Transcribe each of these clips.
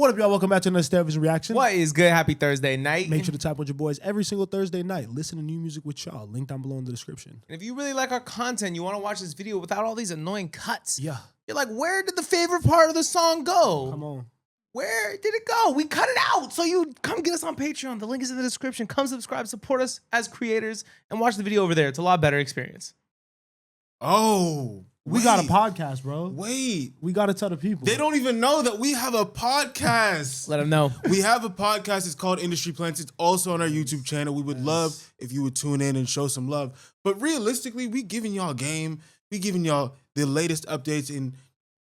What up, y'all? Welcome back to another Television Reaction. What is good? Happy Thursday night. Make sure to tap with your boys every single Thursday night. Listen to new music with y'all. Link down below in the description. And if you really like our content, you want to watch this video without all these annoying cuts. Yeah. You're like, where did the favorite part of the song go? Come on. Where did it go? We cut it out. So you come get us on Patreon. The link is in the description. Come subscribe, support us as creators, and watch the video over there. It's a lot better experience. Oh, We got a podcast, bro. Wait. We got to tell the people. They don't even know that we have a podcast. Let them know. We have a podcast. It's called Industry Plants. It's also on our YouTube channel. We would love if you would tune in and show some love. But realistically, we giving y'all game. We giving y'all the latest updates in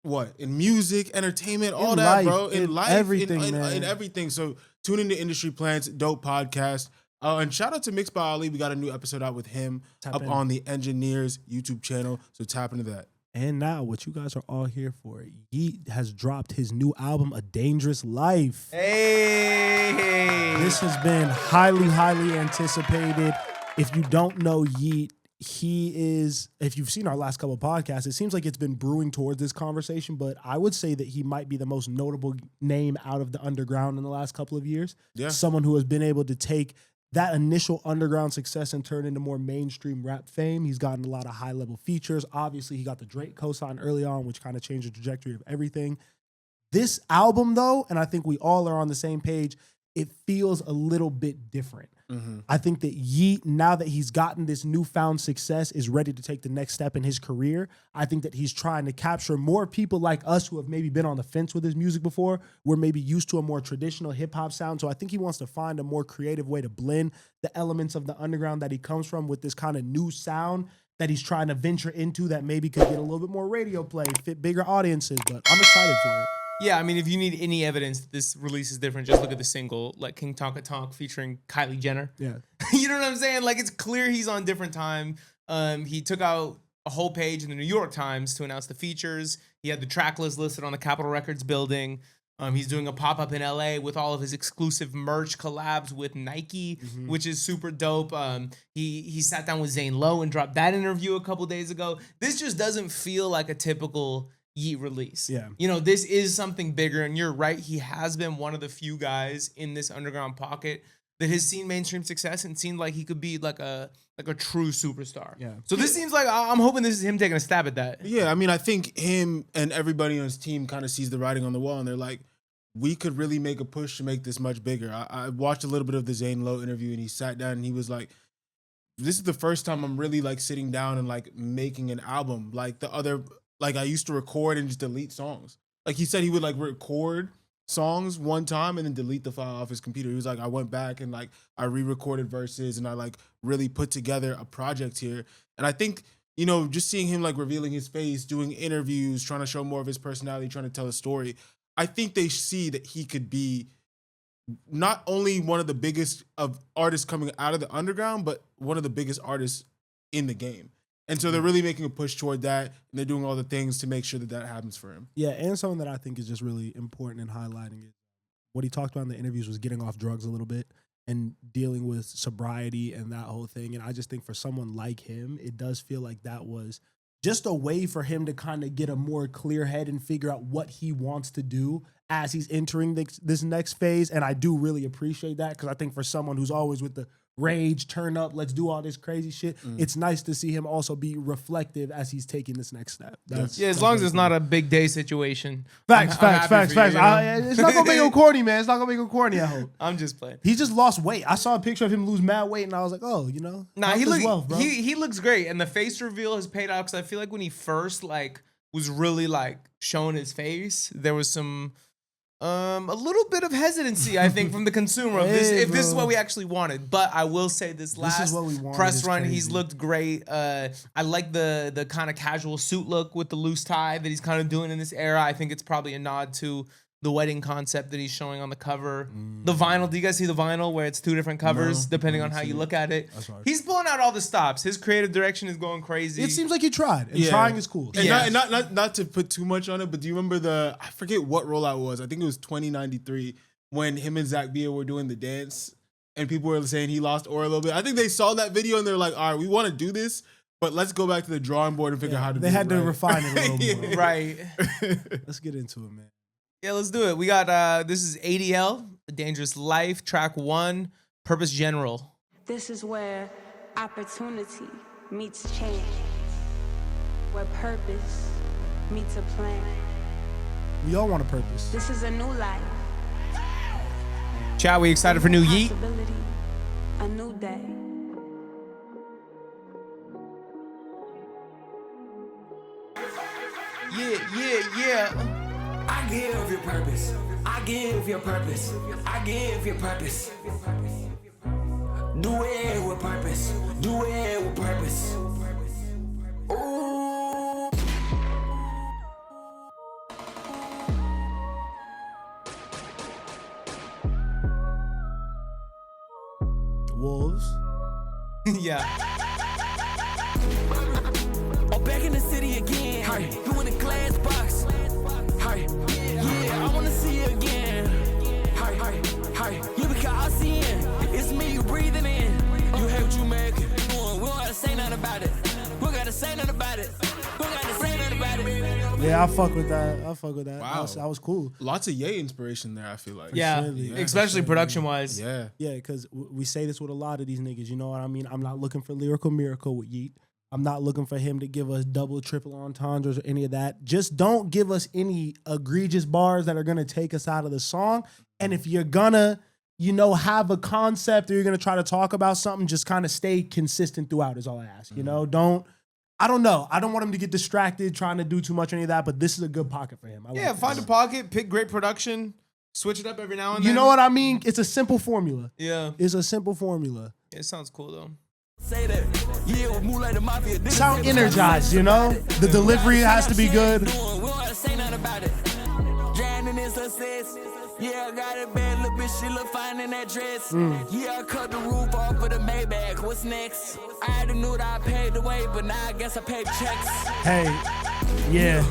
what? In music, entertainment, all In that, life, bro. In life, everything, in man. everything. So tune into Industry Plants, dope podcast. And shout out to Mixed by Ali. We got a new episode out with him on the Engineers YouTube channel. So tap into that. And now, what you guys are all here for, Yeat has dropped his new album, A Dangerous Life. Hey. This has been highly, highly anticipated. If you don't know Yeat, he is, if you've seen our last couple of podcasts, it seems like it's been brewing towards this conversation, but I would say that he might be the most notable name out of the underground in the last couple of years. Yeah. Someone who has been able to take that initial underground success and turn into more mainstream rap fame. He's gotten a lot of high-level features. Obviously, he got the Drake cosign early on, which kind of changed the trajectory of everything. This album, though, and I think we all are on the same page, it feels a little bit different. I think that Yeat, now that he's gotten this newfound success, is ready to take the next step in his career. I think that he's trying to capture more people like us who have maybe been on the fence with his music before. We're maybe used to a more traditional hip-hop sound. So I think he wants to find a more creative way to blend the elements of the underground that he comes from with this kind of new sound that he's trying to venture into that maybe could get a little bit more radio play, fit bigger audiences. But I'm excited for it. Yeah, I mean, if you need any evidence that this release is different, just look at the single, like King Tonka Tonk featuring Kylie Jenner. Yeah. You know what I'm saying? Like, it's clear he's on different time. He took out a whole page in the New York Times to announce the features. He had the track list listed on the Capitol Records building. He's doing a pop-up in LA with all of his exclusive merch collabs with Nike, which is super dope. He sat down with Zane Lowe and dropped that interview a couple days ago. This just doesn't feel like a typical Yeat release. Yeah. You know, this is something bigger, and you're right. He has been one of the few guys in this underground pocket that has seen mainstream success and seemed like he could be like a true superstar. Yeah. So this seems like, I'm hoping this is him taking a stab at that. Yeah, I mean, I think him and everybody on his team kind of sees the writing on the wall, and they're like, we could really make a push to make this much bigger. I watched a little bit of the Zane Lowe interview, and he sat down and he was like, this is the first time I'm really like sitting down and like making an album. Like the other, like I used to record and just delete songs. Like he said he would like record songs one time and then delete the file off his computer. He was like, I went back and like I re-recorded verses and I like really put together a project here. And I think, you know, just seeing him like revealing his face, doing interviews, trying to show more of his personality, trying to tell a story, I think they see that he could be not only one of the biggest of artists coming out of the underground, but one of the biggest artists in the game. And so they're really making a push toward that, and they're doing all the things to make sure that that happens for him. Yeah, and something that I think is just really important in highlighting it. What he talked about in the interviews was getting off drugs a little bit and dealing with sobriety and that whole thing. And I just think for someone like him, it does feel like that was just a way for him to kind of get a more clear head and figure out what he wants to do as he's entering this next phase. And I do really appreciate that because I think for someone who's always with the rage, turn up, let's do all this crazy shit, it's nice to see him also be reflective as he's taking this next step. Yeah, as long as it's not a big day situation. Facts. You, you know? It's not gonna make him corny, man. It's not gonna make him corny, I hope. I'm just playing. He just lost weight. I saw a picture of him lose mad weight, and I was like, oh, you know. Nah, wealth, bro. he looks great, and the face reveal has paid off because I feel like when he first like was really like showing his face, there was some a little bit of hesitancy, I think, from the consumer of this, if this is what we actually wanted. But I will say this last press run, he's looked great. I like the kind of casual suit look with the loose tie that he's kind of doing in this era. I think it's probably a nod to the wedding concept that he's showing on the cover. The vinyl, do you guys see the vinyl where it's two different covers depending on how you look at it? He's pulling out all the stops. His creative direction is going crazy. It seems like he tried, and trying is cool. And not to put too much on it, but do you remember I forget what rollout it was. I think it was 2093 when him and Zach Bia were doing the dance and people were saying he lost aura a little bit. I think they saw that video and they're like, all right, we want to do this, but let's go back to the drawing board and figure out how to do it. They had to refine it a little more. Right. Let's get into it, man. Yeah, let's do it. We got this is ADL, A Dangerous Life, track 1, Purpose General. This is where opportunity meets change, where purpose meets a plan. We all want a purpose. This is a new life. Chat, we excited for new Yeat? Possibility, a new day. Yeah. I give you purpose. I give you purpose. I give you purpose. Do it with purpose. Do it with purpose. Ooh. Wolves. Yeah. I'm back in the city again. Hey, you in the glass box. Hey, yeah, I wanna see you again. Hey, yeah, because I see it. It's me you breathing in. You hate what you make. We don't gotta say nothing about it. We gotta say nothing about it. We gotta say nothing about it. Yeah, I fuck with that. Wow. That was cool. Lots of Yeat inspiration there, I feel like. Yeah. Surely. Especially production-wise. Yeah. Yeah, because we say this with a lot of these niggas. You know what I mean? I'm not looking for lyrical miracle with Yeat. I'm not looking for him to give us double, triple entendres or any of that. Just don't give us any egregious bars that are going to take us out of the song. And if you're going to, have a concept or you're going to try to talk about something, just kind of stay consistent throughout is all I ask. I don't know. I don't want him to get distracted trying to do too much or any of that, but this is a good pocket for him. I like Find a this. pocket, pick great production, switch it up every now and then. You know what I mean? It's a simple formula. Yeah. It's a simple formula. It sounds cool, though. Say that. Yeah, with Moonlight the Mafia. Sound energized, The delivery has to be good. We don't gotta say nothing about it. Drowning in success. Yeah, I got a bad little bitch, she look fine in that dress. Yeah, I cut the roof off of the Maybach. What's next? I already knew that I paid the way, but now I guess I paid checks. Hey, yeah.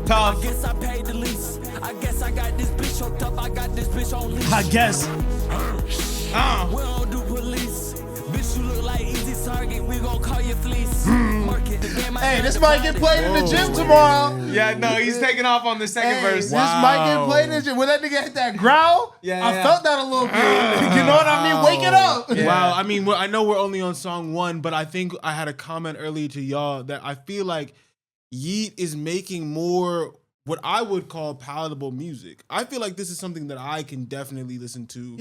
Tough. I guess I paid the lease. I guess I got this bitch hooked up. I got this bitch on leash. I guess. We don't do police. Bitch, you look like easy target. We gon' call you fleece. Market. Hey, this might get played in the gym tomorrow. Yeah, no, he's taking off on the second verse. This might get played in the gym. When that nigga hit that growl, I felt that a little bit. You know what I mean? Wake it up. Yeah. Wow. I mean, I know we're only on song 1, but I think I had a comment earlier to y'all that I feel like Yeat is making more what I would call palatable music. I feel like this is something that I can definitely listen to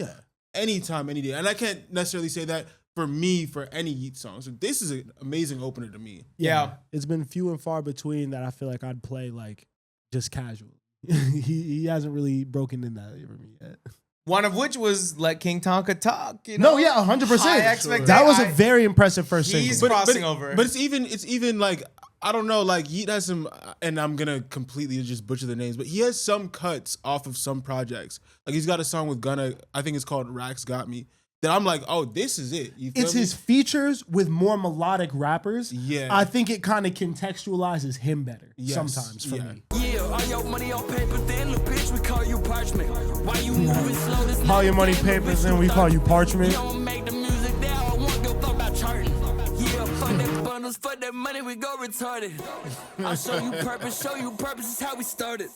anytime, any day. And I can't necessarily say that for me for any Yeat song. So this is an amazing opener to me. Yeah. It's been few and far between that I feel like I'd play like just casual. he hasn't really broken in that for me yet. One of which was Let King Tonka Talk. No, yeah, 100%. High expectations. That was a very impressive first He's single. crossing over. But it's even like, I don't know, like Yeat has some, and I'm gonna completely just butcher the names, but he has some cuts off of some projects. Like he's got a song with Gunna, I think it's called Rax Got Me, that I'm like, oh, this is it. You feel It's me? his features with more melodic rappers. Yeah. I think it kind of contextualizes him better sometimes for me. Yeah, all your money on paper, then little bitch, we call you parchment. Why you moving slow? This All your money papers, then we call you parchment. You don't make the music now, I won't give a fuck about charting. Yeah, fuck that bundles, fuck that money, we go retarded. I'll show you purpose is how we started.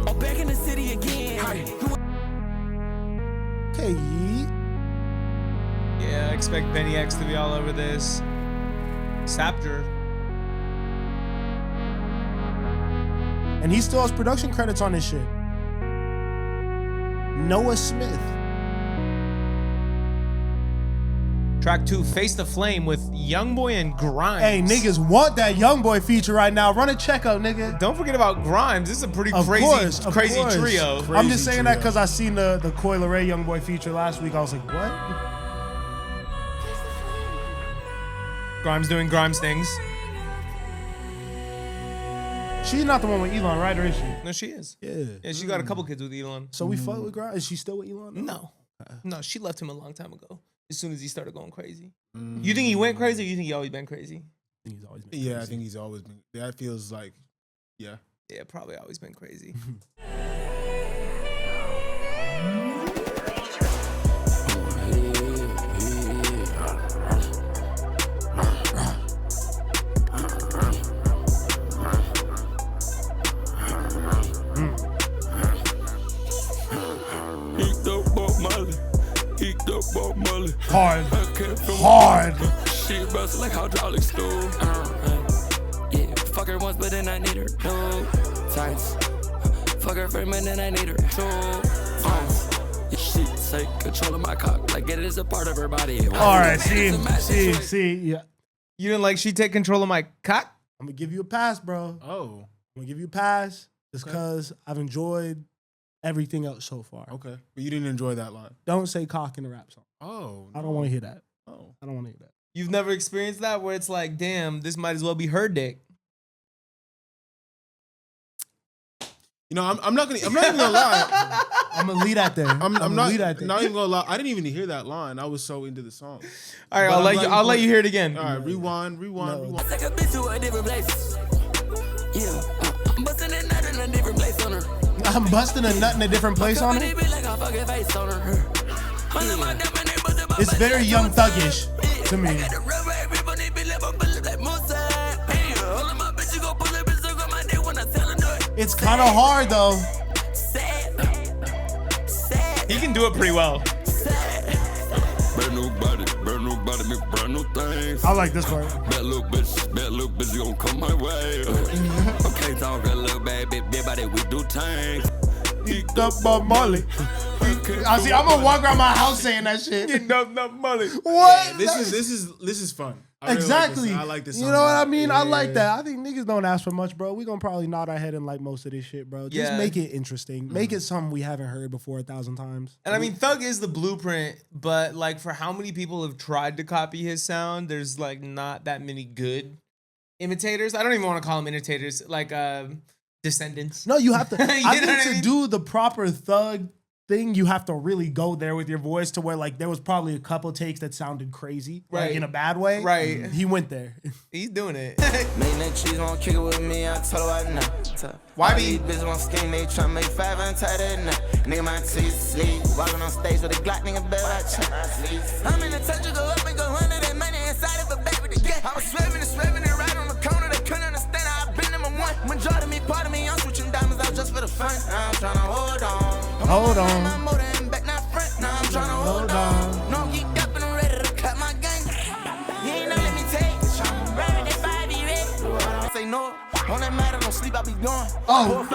I'm back in the city again. Okay, Yeat. Yeah, I expect Benny X to be all over this. Saptor. And he still has production credits on this shit. Noah Smith. Track 2, Face the Flame with Youngboy and Grimes. Hey, niggas want that Youngboy feature right now. Run a checkup, nigga. Don't forget about Grimes. This is a pretty Of crazy course. trio. I'm just saying that because I seen the Coi Leray Youngboy feature last week. I was like, what? Grimes doing Grimes things. She's not the one with Elon, right? Or is she? No, she is. Yeah. Yeah, she got a couple kids with Elon. So we fuck with Grimes? Is she still with Elon? No. No, she left him a long time ago. As soon as he started going crazy. You think he went crazy or you think he always been crazy? I think he's always been Yeah, I crazy. think he's always been. That feels like, yeah. Yeah, probably always been crazy. up on Molly. Hard. I can't feel Hard. She bust like hydraulic stool. Yeah, fuck her once, but then I need her two times. Fuck her for a minute, then I need her 2 times. She take control of my cock, like it is a part of her body. All right, see, yeah. You didn't like she take control of my cock? I'm gonna give you a pass, bro. Oh, I'm gonna give you a pass just because I've enjoyed everything else so far. okay. But you didn't enjoy that line. Don't say cock in a rap song. Oh, I don't want to hear that. Oh, I don't want to hear that. You've never experienced that where it's like, damn, this might as well be her dick. you know, I'm not even gonna lie. I'm gonna leave that there. I'm not leave that there. not even gonna lie. I didn't even hear that line. I was so into the song. All right, But I'll let you hear it again. All right, rewind. I take a bitch to a different place. Yeah, I'm busting a nut in a different place on her. I'm busting a nut in a different place on it. Like a fucking face on her. It's very Young Thuggish to me. It's kind of hard though. He can do it pretty well. Brand new body, make brand new things. I like this part. Bad little bitch, you gon' come my way. Okay, talk a little bad big body, we do things. Eat up Bob Marley. I see. I'm gonna walk around my house saying that shit. Eat up money. What? Yeah, this is fun. I really Exactly. Like this. I like this. You song. know what I mean? I Yeah. like that. I think niggas don't ask for much, bro. We gonna probably nod our head and like most of this shit, bro. Just Yeah. make it interesting. Make it something we haven't heard before 1,000 times. And I mean, Thug is the blueprint, but like for how many people have tried to copy his sound, there's like not that many good imitators. I don't even want to call them imitators, like descendants. No, you have to. You I know think what I to mean? do the proper Thug thing, you have to really go there with your voice to where like there was probably a couple takes that sounded crazy, like, Right. in a bad way. Right. He went there. He's doing it. Make that cheese won't kick it with me, I told her why not. Why these bitches won't scheme, they try to make 5 untied at night. Nigga, my teeth sleep. Walking on stage with a Glock, nigga, better watch out. I'm in the touch, you go up and go under that money inside of a bag with the gas. I was swerving and right on the corner, they couldn't understand how I've been number one. Majority of me, part of me, I'm switching diamonds out just for the fun. Now I'm tryna hold on. Hold on. My motor and back, not front. Now I'm tryna hold on. No, I'm geeked up and ready to cut my game. You ain't no let me take. I'm ready if I be ready. I say no. On that matter, don't sleep, I be gone. Oh.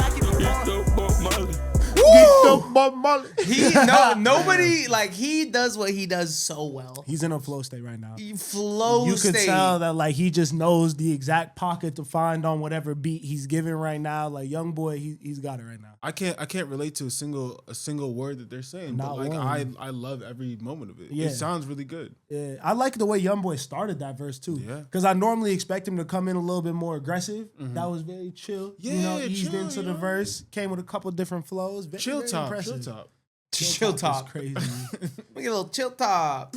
Nobody like he does what he does so well. He's in a flow state right now. Flow You could state. tell that like he just knows the exact pocket to find on whatever beat he's giving right now. Like young boy, he's got it right now. I can't relate to a single word that they're saying. Not but like one. I love every moment of it. Yeah. It sounds really good. Yeah, I like the way Young Boy started that verse too. Yeah. Because I normally expect him to come in a little bit more aggressive. That was very chill. You know, Yeah, eased chill, into the yeah. verse. Came with a couple different flows. Very, Chill very top, impressive. chill top. Chill is top. crazy. Look at a little chill top.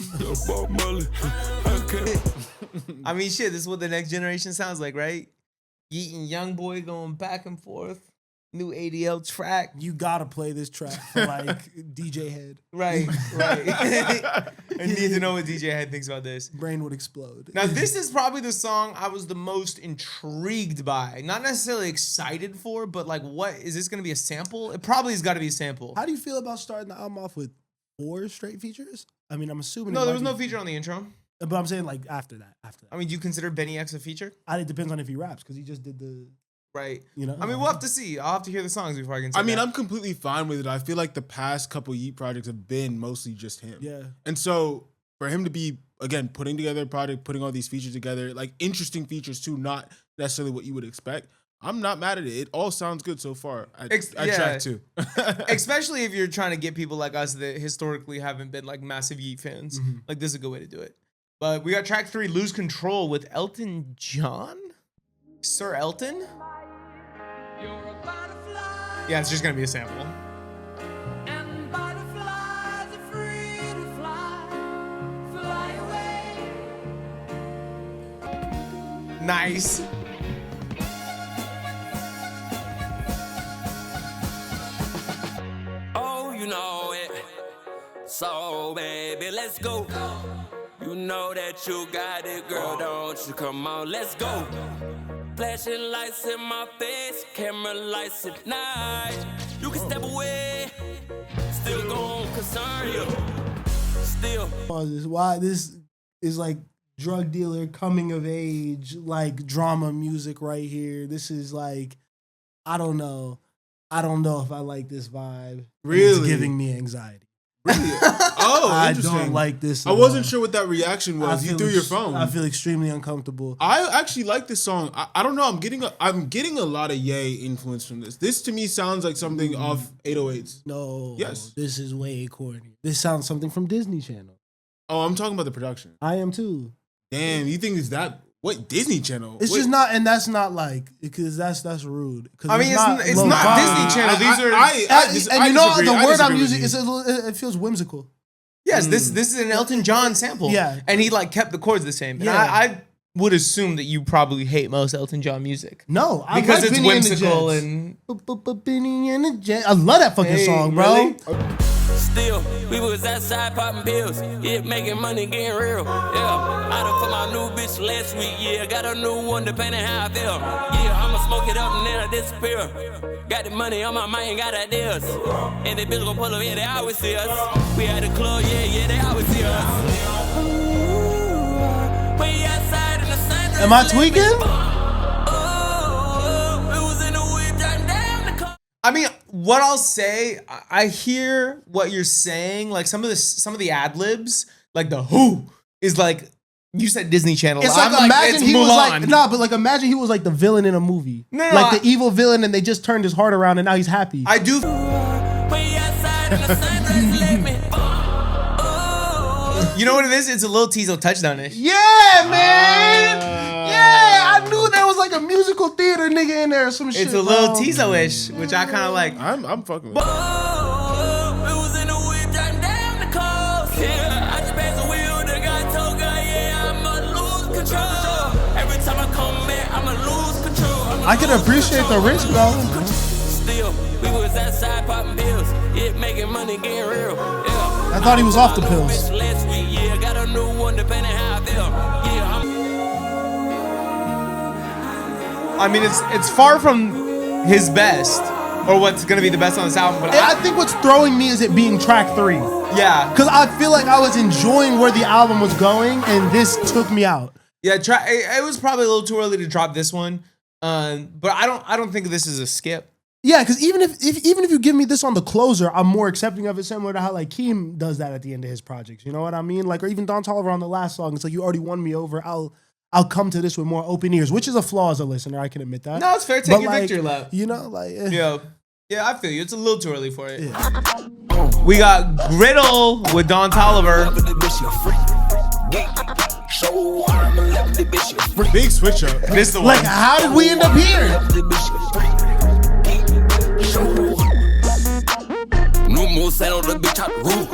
I mean, shit, this is what the next generation sounds like, right? Yeat and Young Boy going back and forth. New ADL track. You gotta play this track for like DJ Head. Right, right. I need to know what DJ Head thinks about this. Brain would explode. Now, this is probably the song I was the most intrigued by. Not necessarily excited for, but like, what? Is this going to be a sample? It probably has got to be a sample. How do you feel about starting the album off with 4 straight features? I mean, I'm assuming. No, it there might was no be- feature on the intro. But I'm saying like after that. I mean, do you consider Benny X a feature? It depends on if he raps because he just did the. Right. You know. I mean, we'll have to see. I'll have to hear the songs before I can say I mean, that. I'm completely fine with it. I feel like the past couple Yeat projects have been mostly just him. Yeah. And so for him to be, again, putting together a project, putting all these features together, like interesting features too, not necessarily what you would expect. I'm not mad at it. It all sounds good so far. I yeah. track too. Especially if you're trying to get people like us that historically haven't been like massive Yeat fans. Like, this is a good way to do it. But we got track 3, Lose Control with Elton John? Sir Elton? Yeah, it's just gonna be a sample. Nice. Oh, you know it. So, baby, let's go. You know that you got it, girl. Don't you come on, let's go. Flashing lights in my face, camera lights at night. You can step away, still gon' concern you. Pauses. Why this is like drug dealer coming of age, like drama music right here. This is like, I don't know if I like this vibe. Really? It's giving me anxiety. Really? Oh, I interesting. don't like this. I wasn't sure what that reaction I was. You feel threw your phone. I feel extremely uncomfortable. I actually like this song. I don't know. I'm getting a lot of Ye influence from this. This to me sounds like something off 808s. No. Yes. This is way corny. This sounds something from Disney Channel. Oh, I'm talking about the production. I am too. Damn, you think it's that? What Disney Channel? It's Wait. just not, and that's not like, because that's rude. I mean, it's low not vibe. Disney Channel. These are And you know disagree. the I word I'm disagree using with you. it feels whimsical. yes. This is an Elton John sample. Yeah. and he like kept the chords the same. And Yeah. I would assume that you probably hate most Elton John music No, I because like it's Benny and the whimsical Jets. and Benny and the Jets. I love that fucking Hey, song, bro. really? Still, we was outside popping pills. Yeah, making money, getting real. Yeah, I done for my new bitch last week. Yeah, got a new one depending how I feel. Yeah, I'ma smoke it up and then I disappear. Got the money on my mind, got ideas. And the bitch gon' pull up, yeah, they always see us. We at the club, yeah, they always see us. Ooh, we outside in the sun. Am I tweaking? We was in the whip, driving down the car. I mean, what I'll say, I hear what you're saying. Like some of the ad libs, like the who is like you said Disney Channel. It's I'm like imagine it's he was Mulan. like but like imagine he was like the villain in a movie, No, like the evil villain, and they just turned his heart around, and now he's happy. I do. We outside in the sun, just let me. You know what it is? It's a little Tizo touchdown-ish. Yeah, man. Yeah, I knew there was like a musical theater nigga in there or some shit. It's a little bro. Tizo-ish, which I kind of like. I'm fucking with it. We was in the whip, driving down the coast. Yeah, I just passed the wheel, the guy told her, yeah, I'ma lose control. Every time I come back, I'ma lose control. I can appreciate the risk, though. Still, we was outside popping pills. Yeah, making money, getting real. Yeah. I thought he was off the pills. Bitch last week, yeah, got a new one depending how I feel. Yeah, I mean, it's far from his best or what's gonna be the best on this album, but I think what's throwing me is it being track 3. yeah, Because I feel like I was enjoying where the album was going, and this took me out. yeah. It was probably a little too early to drop this one, but I don't think this is a skip. Yeah, because even if you give me this on the closer, I'm more accepting of it, similar to how like Keem does that at the end of his projects. You know what I mean? Like, or even Don Toliver on the last song. It's like, you already won me over. I'll come to this with more open ears, which is a flaw as a listener. I can admit that. No, it's fair. Take But your like, victory lap. You know, like Yeah, I feel you. It's a little too early for it. We got Griddle with Don Toliver. Big switch up. This is the like one. how did we end up here? New moves set on the bitch out the roof.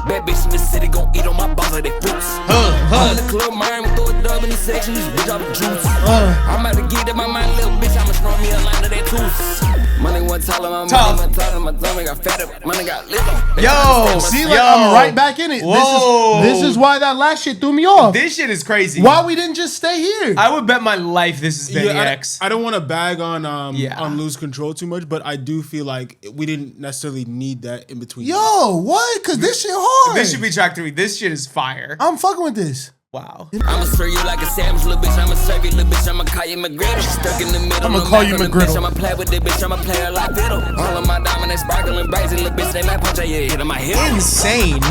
Bad bitch in the city gon' eat on my balls like they fruits. I'm in the club, mine, throw a dub in the section, this bitch out the juice. I'm about to get in my mind, little bitch, I'ma snort me a line of that tooth. Money one taller, my Tough. money one taller, my tummy got fatter, money got liver. Yo, See, yo. like I'm right back in it. Whoa. This is why that last shit threw me off. This shit is crazy. Why we didn't just stay here? I would bet my life this is Benny X. I don't want to bag on Yeah. on Lose Control too much, but I do feel like we didn't necessarily need that in between. Yo, what? Cause this shit hard. This should be track 3. This shit is fire. I'm fucking with this. Wow. I'ma serve you like a sandwich, little bitch. I'ma serve you, little bitch. I'ma call you McGriddle. Stuck in the middle. I'ma no call Mac you on the McGriddle. bitch. I'ma play with the bitch. I'ma play her like fiddle. All of my diamonds they sparkling, brazen, little bitch. They might punch her, yeah, hit on my hip. Insane.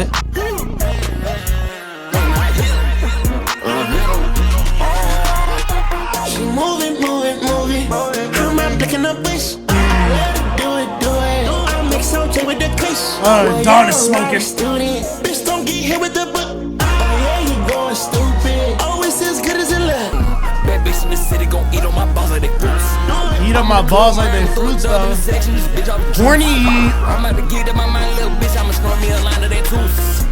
She moving. I'm not picking up bitch. Do it. I make some J with the kush. Dawn is smoking. Student. Bitch, don't get hit with the book. Oh yeah, you going stupid. Always as good as it look. Bad bitch in the city gon' eat on my balls like they fruits. Eat on my balls like they fruits, though. Horny. I'm about to get in my mind, little bitch. I'ma snort me a line of that tooth.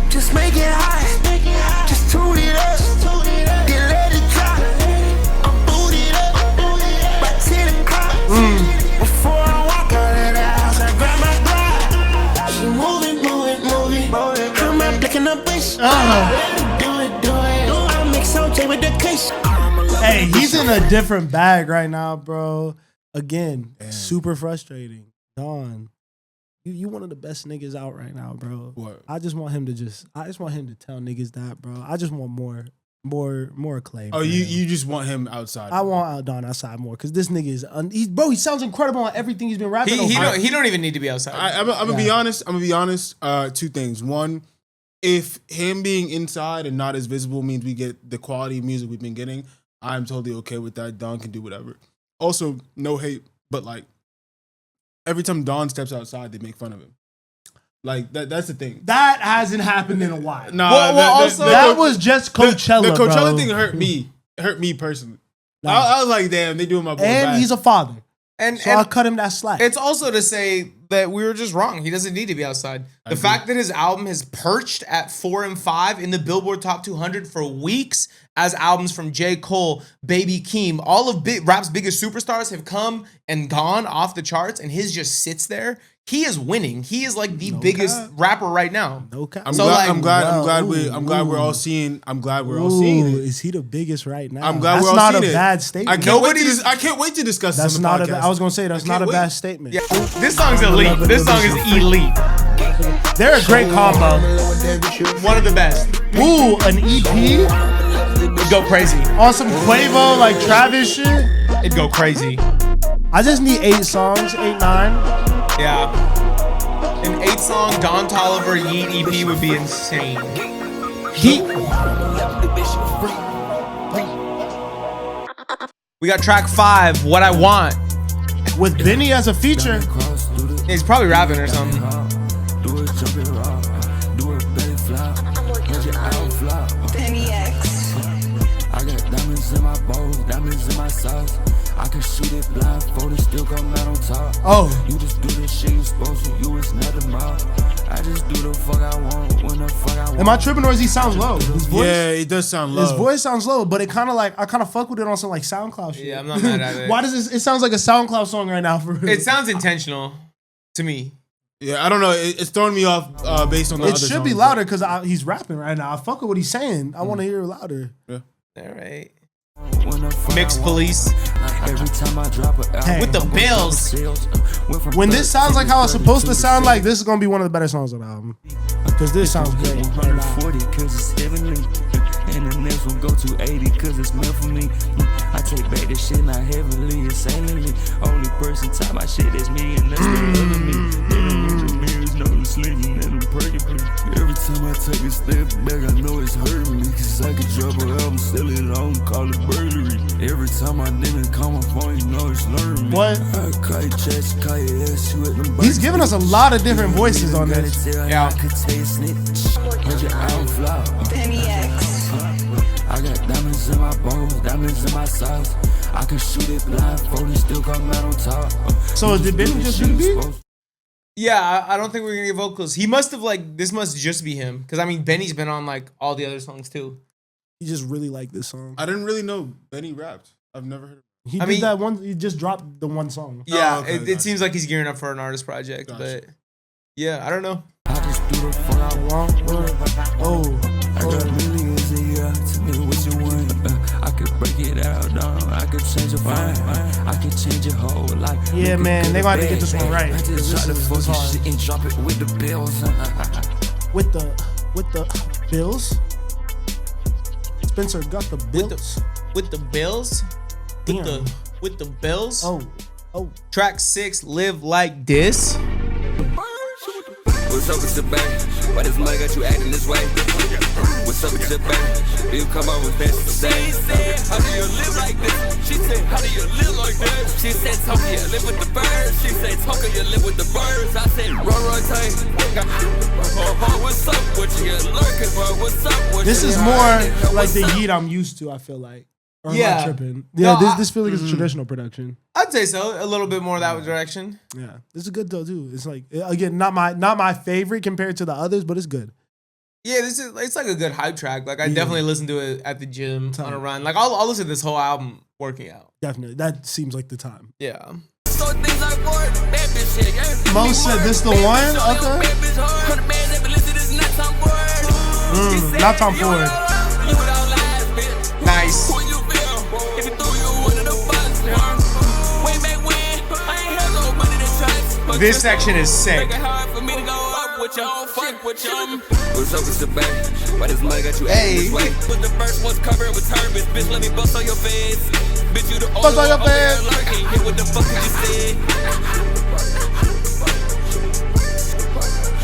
Just make it hot. Just tune it up. Then let it drop. I'm booted up. By 10 o'clock. Before I walk out of the house, I grab my Glock. She moving. I'm not picking up bitch. Do it. I make some J with the kush. Hey, he's in a different bag right now, bro. Again, super frustrating. Dawn. You one of the best niggas out right now, bro. What? I just want him to tell niggas that, bro. I just want more acclaim. Oh, for you him. just want him outside. I want Don outside more because this nigga is he sounds incredible on everything he's been rapping. He don't even need to be outside. I'm gonna be honest. I'm gonna be honest. Two things. One, if him being inside and not as visible means we get the quality of music we've been getting, I'm totally okay with that. Don can do whatever. Also, no hate, but like every time Don steps outside, they make fun of him. Like that's the thing. That hasn't happened in a while. Nah, that was just Coachella. The Coachella bro. thing hurt me. It hurt me personally. Nah. I was like, damn, they doing my boy And bad. he's a father. And So I'll cut him that slack. it's also to say that we were just wrong. He doesn't need to be outside. The fact that his album has perched at 4 and 5 in the Billboard Top 200 for weeks, as albums from J. Cole, Baby Keem, all of rap's biggest superstars have come and gone off the charts, and his just sits there. He is winning. He is like the biggest rapper right now. No cap. So, like, I'm glad we're all seeing. I'm glad we're all seeing it. Is he the biggest right now? I'm glad that's we're all not seeing a it. bad statement. I can't wait to discuss That's this on the not podcast. I was gonna say that's not a wait. bad statement. Yeah, this song's elite. This song is elite. They're a great combo. One of the best. Ooh, an EP It'd go crazy. on some Quavo like Travis shit. It'd go crazy. I just need 8 songs, 8, 9. Yeah. An 8-song Don Toliver Yeat EP would be insane. We got track 5, What I Want. With Benny as a feature. He's probably rapping or something. Benny X. I got diamonds in my bowl, diamonds in my sauce. I can shoot it blindfolded, still come out on top. Oh. You just do the shit you supposed to, you is nothing more. I just do the fuck I want, when the fuck I want. Am I tripping or is he sounds low? His voice, Yeah, it does sound low. his voice sounds low, but it kind of like I kind of fuck with it on some like SoundCloud shit. Yeah, I'm not mad at it. Why does this? It sounds like a SoundCloud song right now for real. It sounds intentional to me. Yeah, I don't know. It's throwing me off based on the It other should be songs. louder because he's rapping right now. I fuck with what he's saying. I want to hear it louder. All right. When the fuck Mixed I want. Police. Every time I drop it out. Hey. With the Bills. When this sounds like how it's supposed to sound like, this is gonna be one of the better songs on the album. Because this sounds great. Right now. 140 cause it's heavenly. And the next one go to 80 cause it's meant for me. I take back this shit not heavily, insanely. Only person top my shit is me and that's the other me. Living mirrors, no sleeping and I'm praying. Every time I take a step back, I know it's hurting me. Cause I could drop an album, sell it on, call it burglary. Every time I didn't call my phone, you know it's learning me. What? I call your chest, call your ass, you at them. He's giving us a lot of different voices on this. Yeah. I could taste it. Heard your album flop. Benny X. I got diamonds in my bowl, diamonds in my sauce. I can shoot it blindfolded, still come out on top. So did Benny just do the beat? Yeah, I don't think we're gonna get vocals. He must have this must just be him. Because I mean, Benny's been on like all the other songs too. He just really liked this song. I didn't really know Benny rapped. I've never heard. He did that one. He just dropped the one song. Yeah, okay, it seems like he's gearing up for an artist project, Gotcha. but yeah, I don't know. I just do the fuck I want. Oh. I got millions a year. Tell me what you want. I could break it out, dog. I could change your mind. I could change your whole life. Yeah, man, they gonna have to get this one right. I just drop the This is fucking hard. shit and drop it with the bills. With the Bills. Spencer got the Bills. With the Bills? Damn. With the Bills? Oh. Track 6, Live Like This. What's up with your baby? Why this mug got you acting this way? What's up with your baby? Do you come up with best to say? She said, how do you live like this? She said, how do you live like this? She said, Toka, you live with the birds. She said, Toka, you live with the birds. I said, run, tight. What's up with you? Lurking, bro. What's up with you? This is more like the Yeat I'm used to, I feel like. Or am I Yeah. tripping? Yeah, No, this feels like it's a traditional production. I'd say so. A little bit more that direction. Yeah. This is good though too. It's like again, not my favorite compared to the others, but it's good. Yeah, it's like a good hype track. Like I definitely listen to it at the gym on a run. Like I'll listen to this whole album working out. Definitely. That seems like the time. Yeah. So things like word, bad bitch shit, yeah. Mo said this the one? Okay. Not Tom Ford. Nice. This section is sick. Make it hard for me to go up with you. Fuck with you. What's up with the bank? Why this money got you acting this way? But the first one's covered with turbans. Bitch, let me bust on your face. Bitch, you the only Bust on one your over here face. lurking. Hear what the fuck did you say?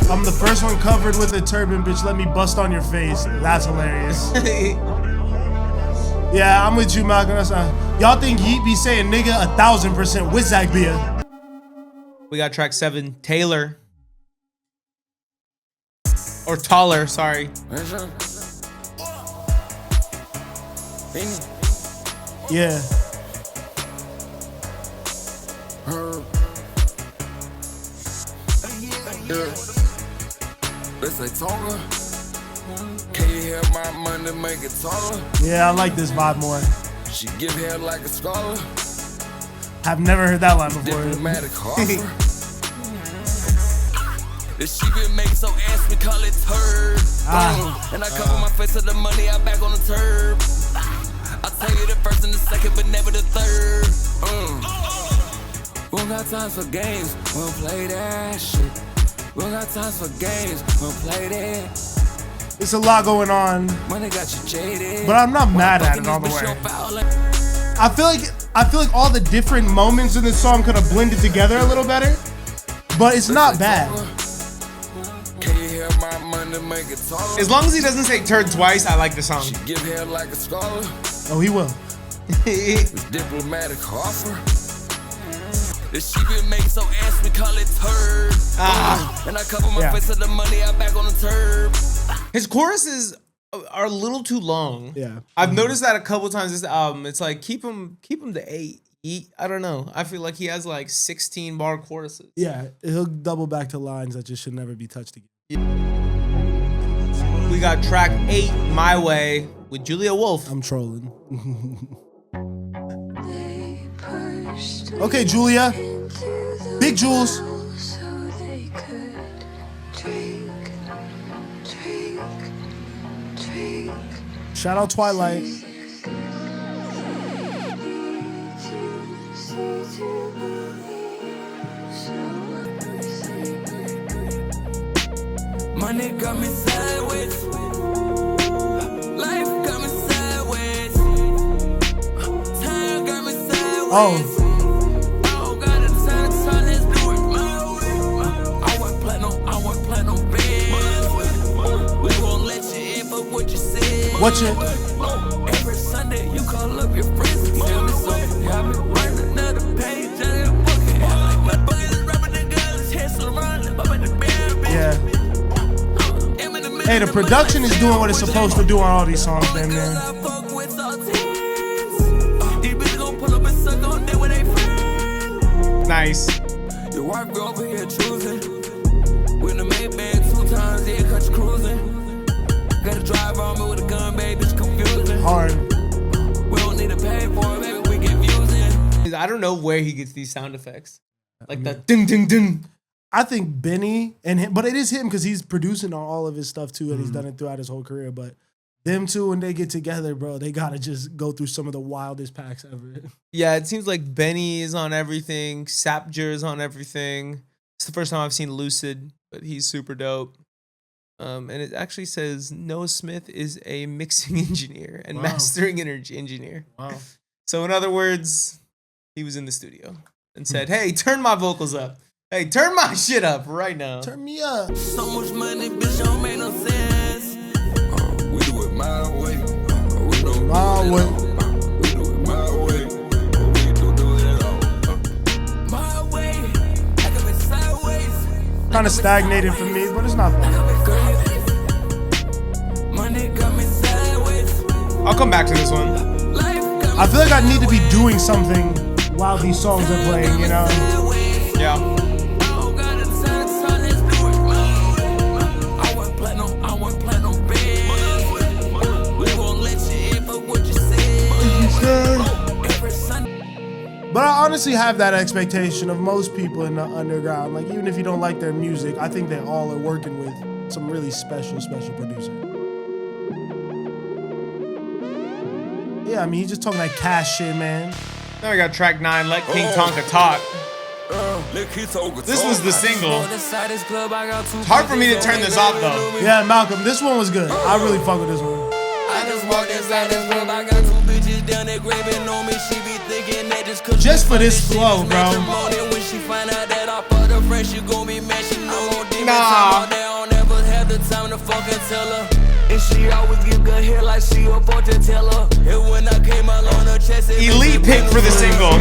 I'm the first one covered with a turban, bitch. Let me bust on your face. That's hilarious. Yeah, I'm with you, Malcolm. Y'all think Yeat be saying nigga 1,000% with Zach Bia. We got track 7, Taylor. Or Taller, sorry. Yeah. Let's say taller. Can you hear my money make it taller? Yeah, I like this vibe more. She give hair like a scholar. Have never heard that line before. Diplomatic offer. The shit been made so ass we call it turd. And I cover my face to the money, I back on the turb. I'll tell you the first and the second, but never the third. We don't got time for games, we don't play that shit. We don't got time for games, we don't play that. It's a lot going on, Money got you jaded. but I'm not mad at it all the way. I feel like all the different moments in this song could have blended together a little better, but it's not bad. Can you hear my money make it taller? As long as he doesn't say turd twice, I like the song. She give hair like a scholar. Oh, he will. Diplomatic offer. This shit been made so ass we call it turd. And I cover my face to the money, I back on the turb. His choruses are a little too long. Yeah. I've noticed that a couple times this album. It's like keep him to 8. I don't know. I feel like he has like 16 bar choruses. Yeah, he'll double back to lines that just should never be touched again. We got track 8, My Way, with Julia Wolf. I'm trolling. Okay, Julia. Big Jules. Shout out Twilight. Money got me sideways. Life got me sideways. Time got me sideways. Oh, I don't got the time to turn this do it my way. I want platinum bands. We gon' let you in for what you said. what you? Every Sunday you call up your friends and tell me something. I've been running another page out of the book. My bucket is rubbing the guns, heads around, up at the bear. Yeah. Hey, the production is doing what it's supposed to do on all these songs, man. Nice. Your wife go over here choosing. With the Maybach 2 times, yeah, cut you cruising. Gotta drive on me with a gun, baby, it's confusing. Hard. We don't need to pay for it, baby, we get views in. I don't know where he gets these sound effects. Like the ding ding ding. I think Benny and him, but it is him because he's producing on all of his stuff too, and he's done it throughout his whole career. But them two, when they get together, bro, they gotta just go through some of the wildest packs ever. Yeah, it seems like Benny is on everything. Sapjer is on everything. It's the first time I've seen Lucid, but he's super dope. And it actually says Noah Smith is a mixing engineer and mastering engineer. Wow. So in other words, he was in the studio and said, "Hey, turn my vocals up. Hey, turn my shit up right now." Turn me up. So much money, bitch, don't make no sense. We do it my way. We don't My do it way. at all. We do it my way. We don't do it at all. My way, I got me sideways. Kind of stagnated for me, but it's not bad. Money got me sideways. I'll come back to this one. Life got me I feel like I need to be doing something while these songs are playing, you know? sideways. Yeah. I don't got the time to turn this do it my way. I want platinum bands. We won't let you in for what you said. Every Sunday. But I honestly have that expectation of most people in the underground. Like, even if you don't like their music, I think they all are working with some really special producer. Yeah, I mean, he's just talking that cash shit, man. Now we got track 9, Let King Tonka Talk. This was the single. It's hard for me to turn this off though. Yeah, Malcolm, this one was good. I really fuck with this one. I just walked inside this club, I got two bitches down there grabbing on me. She be thinking that Just for this flow, bro. When she find out that I fucked her friend, she gon' be mad. She know on demon Nah. time. I don't ever have the time to fucking tell her. And she always give good hair like she a fortune teller. And when I came out on her chest, Elite pick for the single.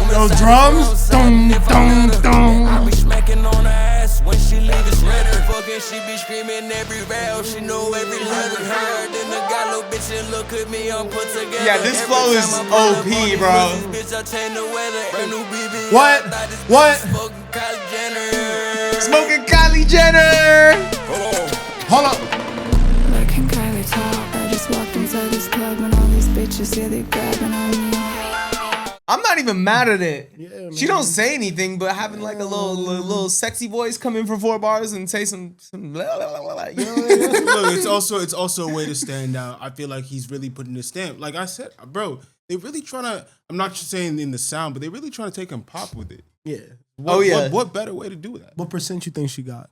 Those drums, dum dum dum. I be smacking on her ass when she leave it shredder. Fucking, she be screaming every round. She know every letter heard. Then the guy little bitch and look at me, I'm put together. Yeah, this flow is OP, bro. Bitch, I change the weather. Brand new BB. What? What? Smoking Kylie Jenner. Smoking Kylie Jenner. Hold up. Can Kylie talk? I just walked inside this club and all these bitches, yeah, they grabbing on me. I'm not even mad at it. Yeah, She don't say anything, but having like a little sexy voice come in for 4 bars and say some blah, blah, blah, blah, you know what I mean? Look, it's also a way to stand out. I feel like he's really putting his stamp. Like I said, bro, they really trying to. I'm not just saying in the sound, but they really trying to take him pop with it. Yeah. What better way to do that? What percent you think she got?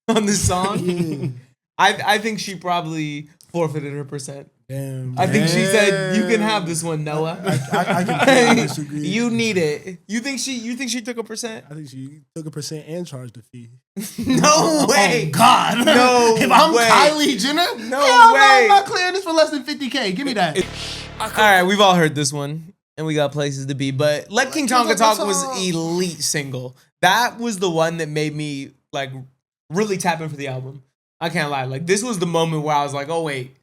On this song. I think she probably forfeited her percent. Damn. I think she said, "You can have this one, Noah. I can disagree. You need it." You think she took a percent? I think she took a percent and charged a fee. No way. Oh God. No If I'm way. Kylie Jenner, No hell way. I'm not clearing this for less than 50K. Give me that. All right, we've all heard this one, and we got places to be. But "Let King Tonka Talk" was elite single. That was the one that made me like really tap in for the album. I can't lie. Like this was the moment where I was like, "Oh wait,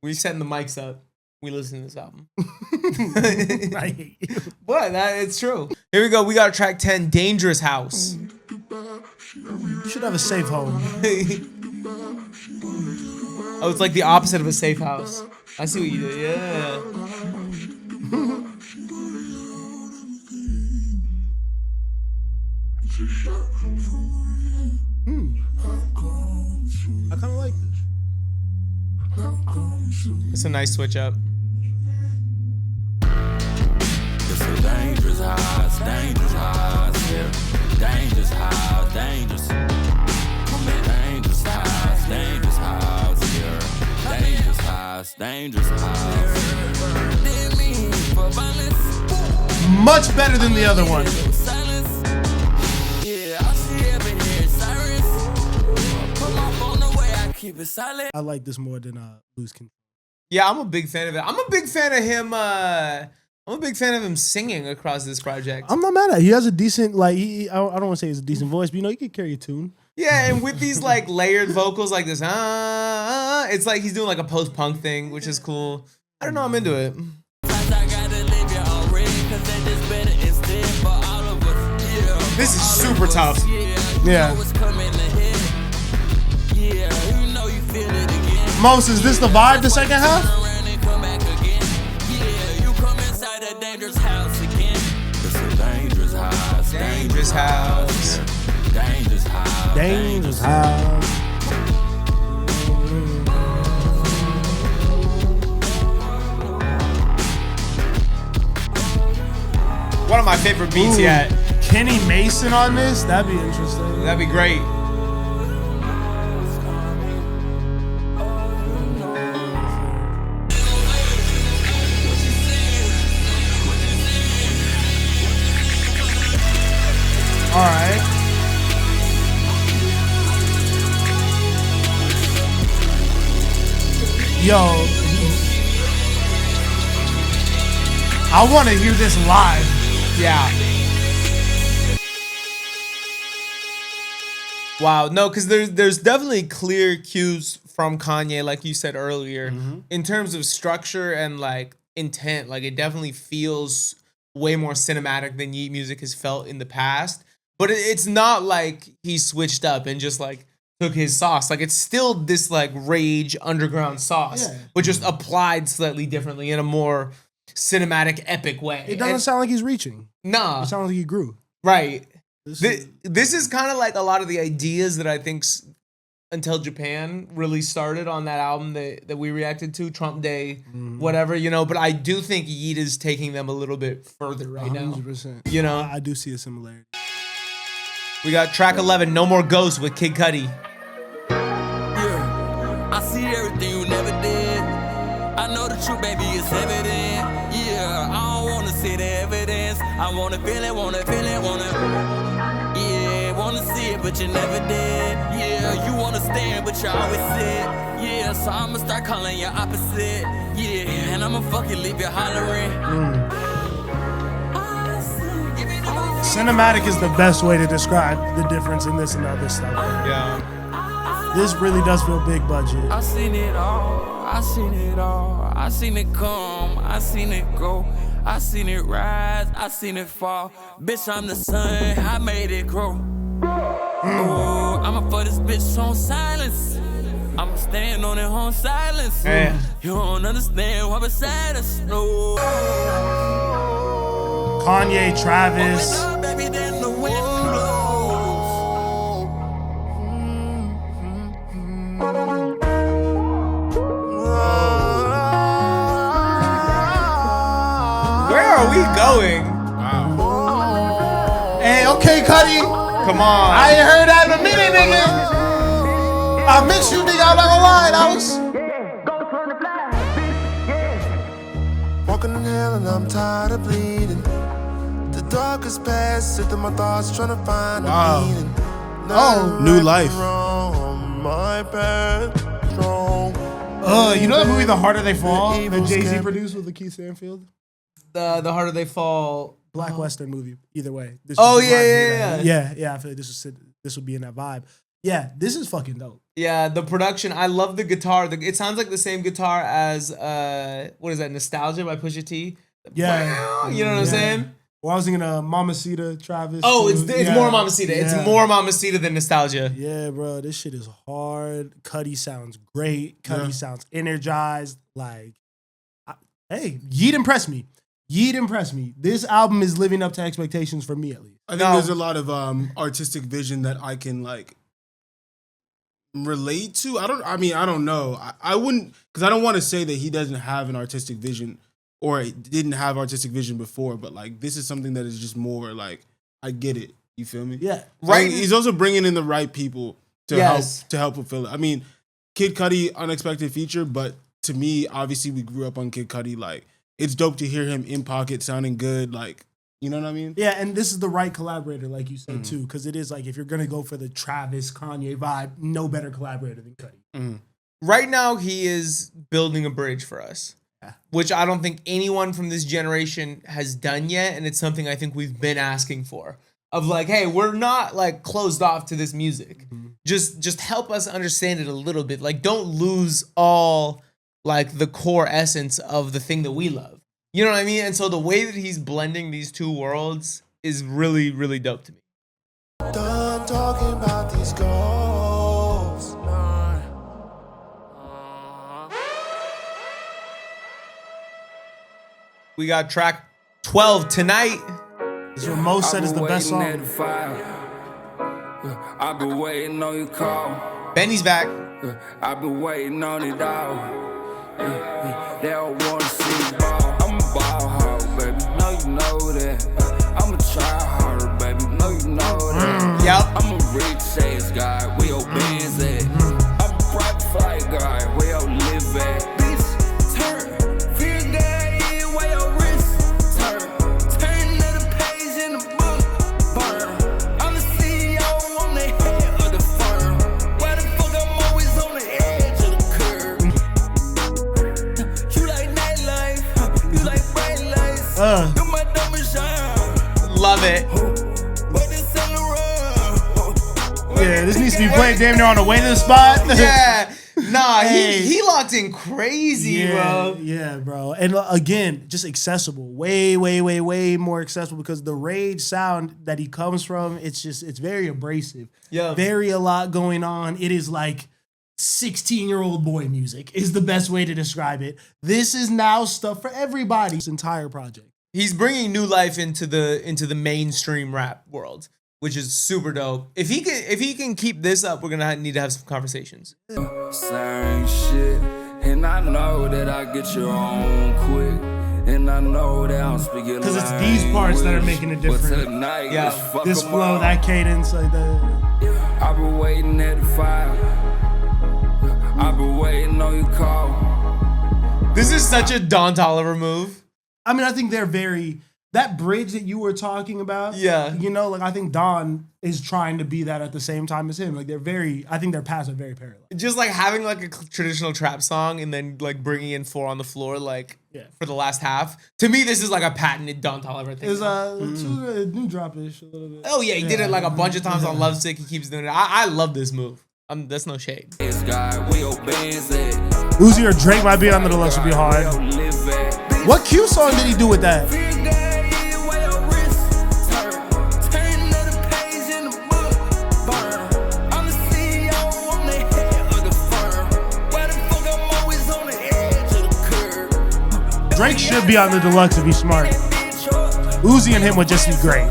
we setting the mics up. We listen to this album." I hate you. But it's true. Here we go. We got track 10, "Dangerous House." You should have a safe home. Oh, it's like the opposite of a safe house. I see what you did. Yeah. I kind of like this. It's a nice switch up. It's a dangerous house, yeah. Dangerous house, dangerous. Dangerous house, yeah. Dangerous house, dangerous house. Much better than the other one. Yeah, I see every head sirens. Put my phone away, I keep it silent. I like this more than Lose Control. Yeah, I'm a big fan of it. I'm a big fan of him. I'm a big fan of him singing across this project. I'm not mad at it. He has a decent, like, I don't want to say it's a decent voice, but you know, he can carry a tune. Yeah, and with these like layered vocals like this, it's like he's doing like a post-punk thing, which is cool. I don't know, I'm into it. This is super tough. Yeah. Mos, is this the vibe, the second half? Dangerous house again. It's a dangerous house. Dangerous house. Dangerous house. Dangerous house. One of my favorite beats yet. Kenny Mason on this? That'd be interesting. That'd be great. All right. Yo. I want to hear this live. Yeah. Wow, no, because there's definitely clear cues from Kanye, like you said earlier, in terms of structure and like intent. Like it definitely feels way more cinematic than Yeat music has felt in the past. But it's not like he switched up and just like took his sauce. Like it's still this like rage underground sauce, but just applied slightly differently in a more cinematic, epic way. It doesn't sound like he's reaching. Nah. It sounds like he grew. Right. This is kind of like a lot of the ideas that I think Until Japan really started on that album that we reacted to, Trump Day, whatever, you know. But I do think Yeat is taking them a little bit further right 100%. now. You know? I do see a similarity. We got track 11, No More Ghosts with Kid Cudi. Yeah, I see everything you never did. I know the truth, baby, it's evident. Yeah, I don't wanna see the evidence. I wanna feel it, wanna yeah, wanna see it, but you never did. Yeah, you wanna stand, but you always sit. Yeah, so I'ma start calling you opposite. Yeah, and I'ma fucking leave you hollering. Cinematic is the best way to describe the difference in this and the other stuff. Yeah. This really does feel big budget. I seen it all, I seen it all. I seen it come, I seen it go. I seen it rise, I seen it fall. Bitch, I'm the sun, I made it grow. Oh, I'ma for this bitch on silence. I'ma stand on it on silence. Yeah. You don't understand why beside us, no. Kanye, Travis. Open up, baby, then the wind blows. Where are we going? Hey, okay, Cudi. Come on. I ain't heard that in a minute, nigga. I miss you, nigga. I'm not gonna lie. That was. Walking in hell and I'm tired of bleeding. The darkest past, sit in my thoughts trying to find a meaning. Oh, New Life. Wrong, my path strong. You know that movie, The Harder They Fall, The that evils Jay-Z can- produced with Lakeith Stanfield? The Harder They Fall. Black Western movie. Either way. This Oh, was the yeah, vibe yeah, here. Yeah. I feel like this would be in that vibe. Yeah, this is fucking dope. Yeah, the production. I love the guitar. It sounds like the same guitar as what is that? Nostalgia by Pusha T. Yeah. You know what I'm saying? Well, I was thinking Mamacita, Travis. Oh, too. it's more Mamacita. Yeah. It's more Mamacita than Nostalgia. Yeah, bro, this shit is hard. Cudi sounds great. Cudi sounds energized. Like, hey, Yeat impressed me. This album is living up to expectations for me, at least. I think there's a lot of artistic vision that I can like relate to. I don't know. I wouldn't, because I don't want to say that he doesn't have an artistic vision or didn't have artistic vision before, but like this is something that is just more like, I get it. You feel me? Yeah. Right. He's also bringing in the right people to Yes. help fulfill it. I mean, Kid Cudi, unexpected feature, but to me, obviously we grew up on Kid Cudi. Like, it's dope to hear him in pocket sounding good. Like, you know what I mean? Yeah, and this is the right collaborator, like you said, too, because it is like, if you're going to go for the Travis, Kanye vibe, no better collaborator than Cudi. Right now, he is building a bridge for us, which I don't think anyone from this generation has done yet, and it's something I think we've been asking for. Of like, hey, we're not like closed off to this music. Just help us understand it a little bit. Like, don't lose all like the core essence of the thing that we love. You know what I mean? And so the way that he's blending these two worlds is really, really dope to me. Done talking about these goals. We got track 12 tonight. This is what Mo said is the best song. I've been waiting on your call. Benny's back. I've been waiting on it all. They don't wanna see me ball. I'm a ball hog, baby. No, you know that. I'm a try harder, baby. No, you know that. Yep. I'm a rich ass guy. Where your bands at? I'm a private flight guy. Where your live at? Bitch, turn. Feel that in where your wrist turn. Turn to the page in the book. Burn. I'm the CEO on the head of the firm. Why the fuck I'm always on the edge of the curve? You like nightlife. You like bright lights. You my diamond shine. Love it. But it's in the run. Yeah, this needs to be played damn near on the way to the spot. Yeah. Nah, Hey. he locked in crazy, bro. Yeah, bro. And again, just accessible. Way, way, way, way more accessible, because the rage sound that he comes from, it's very abrasive. Yeah. Very a lot going on. It is like 16-year-old boy music is the best way to describe it. This is now stuff for everybody. This entire project. He's bringing new life into the mainstream rap world, which is super dope. If he can keep this up, we're gonna need to have some conversations. Same shit, and I know that I get you on quick. And I know that I'm speaking Because it's these parts that are making it different. Tonight, Yeah. This flow, that cadence, like that. I've been waiting at the fire. I've been waiting on your call. This is such a Don Toliver move. I mean, I think they're very, that bridge that you were talking about. Yeah. You know, like I think Don is trying to be that at the same time as him. Like they're very, I think their paths are very parallel. Just like having like a traditional trap song and then like bringing in 4 on the floor like for the last half. To me, this is like a patented Don Toliver thing. It's new drop-ish a little bit. Oh yeah, he did it like a bunch of times on Lovesick. He keeps doing it. I love this move. That's no shade. Uzi or Drake might be on the deluxe, would be hard. What Q song did he do with that? Drake should be on the deluxe if he's smart. Uzi and him would just be great.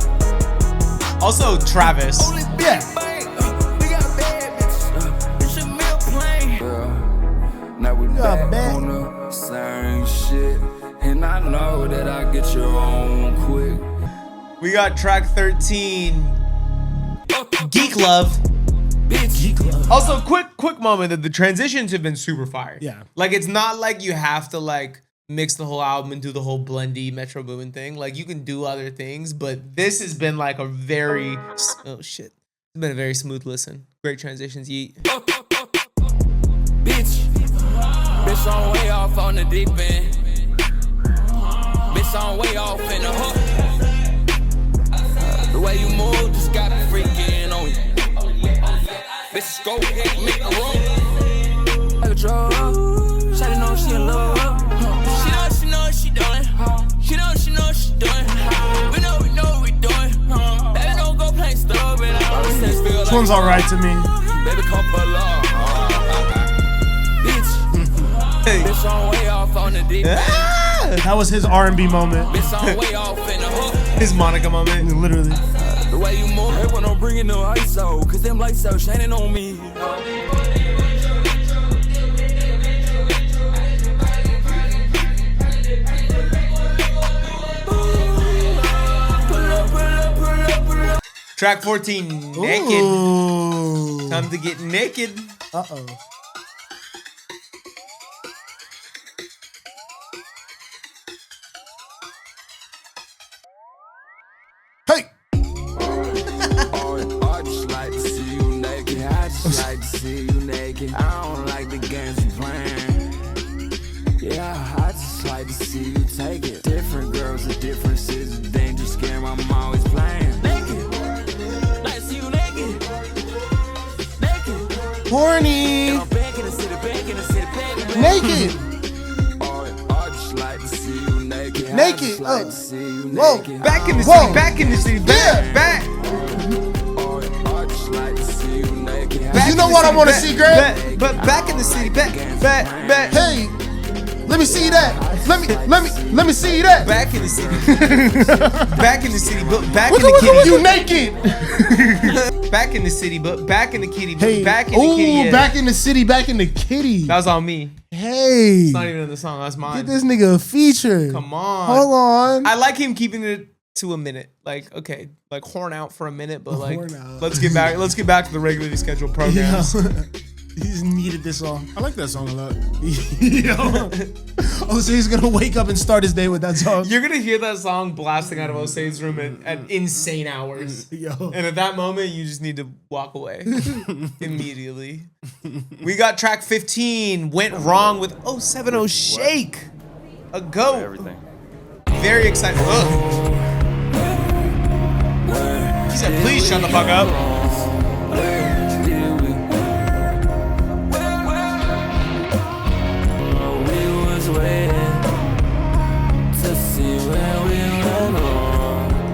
Also, Travis. Yeah. Now we Yeah, back man. on the same shit. And I know that I get your own quick. We got track 13. Geek Love. Geek Love. Also, quick moment that the transitions have been super fire. Yeah. Like it's not like you have to like mix the whole album and do the whole blendy Metro Boomin thing. Like you can do other things, but this has been like a very it's been a very smooth listen. Great transitions, Yeat. Bitch, I'm way off on the deep end. Bitch, I'm way off in the hook. The way you move just got me freaking on you. Bitch, go ahead, make a room. Like a drug. Shawty know she in love. She know what she doing. She know what she doing. We know what we doing. Baby, don't go play stupid. This one's alright to me. Baby, come pull up. Bitch, bitch, I'm way off on the deep end. That was his R&B moment. Bitch, I'm way off in the hook. His Monica moment. Literally. The way you move, hey, when I'm bringing the ice out, cause them lights out shining on me. Track 14, Naked. Ooh. Time to get naked. Uh-oh. Hey! I just like to see you naked. I just like to see you naked. I don't like the games you playing. Yeah, I just like to see you take it. Different girls with different is a dangerous game. I'm always playing. Naked. Like to see you naked. Naked. Horny! And I'm back in the city, back in the city, back in the Naked! I just like to see you naked. Naked. I just like to see you Whoa. naked. Back in the Whoa. city, back in the city, back, back. I just like to see you naked. Back You in know the what I city, want to back, see, Greg? But back in the city, back. Hey! Let me see that! Let me see that! Back in the city. Back in the city, but back in What's the up, kitty. you naked! Back in the city, but back in the kitty. Hey, Back in the kitty. ooh, Yeah. back in the city, back in the kitty. That was on me. Hey! It's not even in the song. That's mine. Get this nigga a feature. Come on. Hold on. I like him keeping it to a minute. Like, okay, like horn out for a minute, but like Horn out. let's get back to the regularly scheduled programs. He just needed this song. I like that song a lot. Yo. Jose's gonna wake up and start his day with that song. You're gonna hear that song blasting out of Osade's room at insane hours. Yo. And at that moment, you just need to walk away immediately. We got track 15, Went Wrong with 070 Shake. A go. Everything. Very excited. Ugh. He said, please shut the fuck up.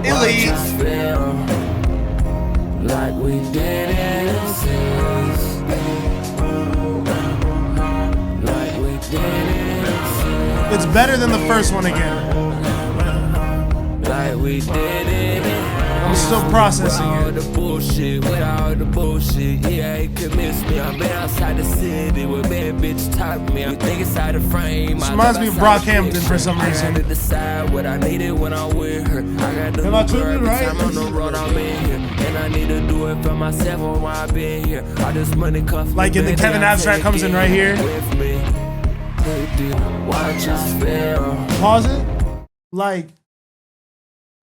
Elite. Like we did it since. Like we did it. It's better than the first one again. Like we did it. I'm still processing with all it. the bullshit, with all the bullshit. Yeah, it could miss me. I'm been outside the city with bad bitch top me. I'm thinking inside the frame. This reminds me of Brockhampton for some I reason. gotta decide what I needed when I'm with her. I got the Am I new girl tripping, every right? time on the road I'm in here. And I need to do it for myself or why I've been here. All this money cuff Like in the baby, Kevin I Abstract take comes in it right here. with me. Watch us fail. Pause it. Like,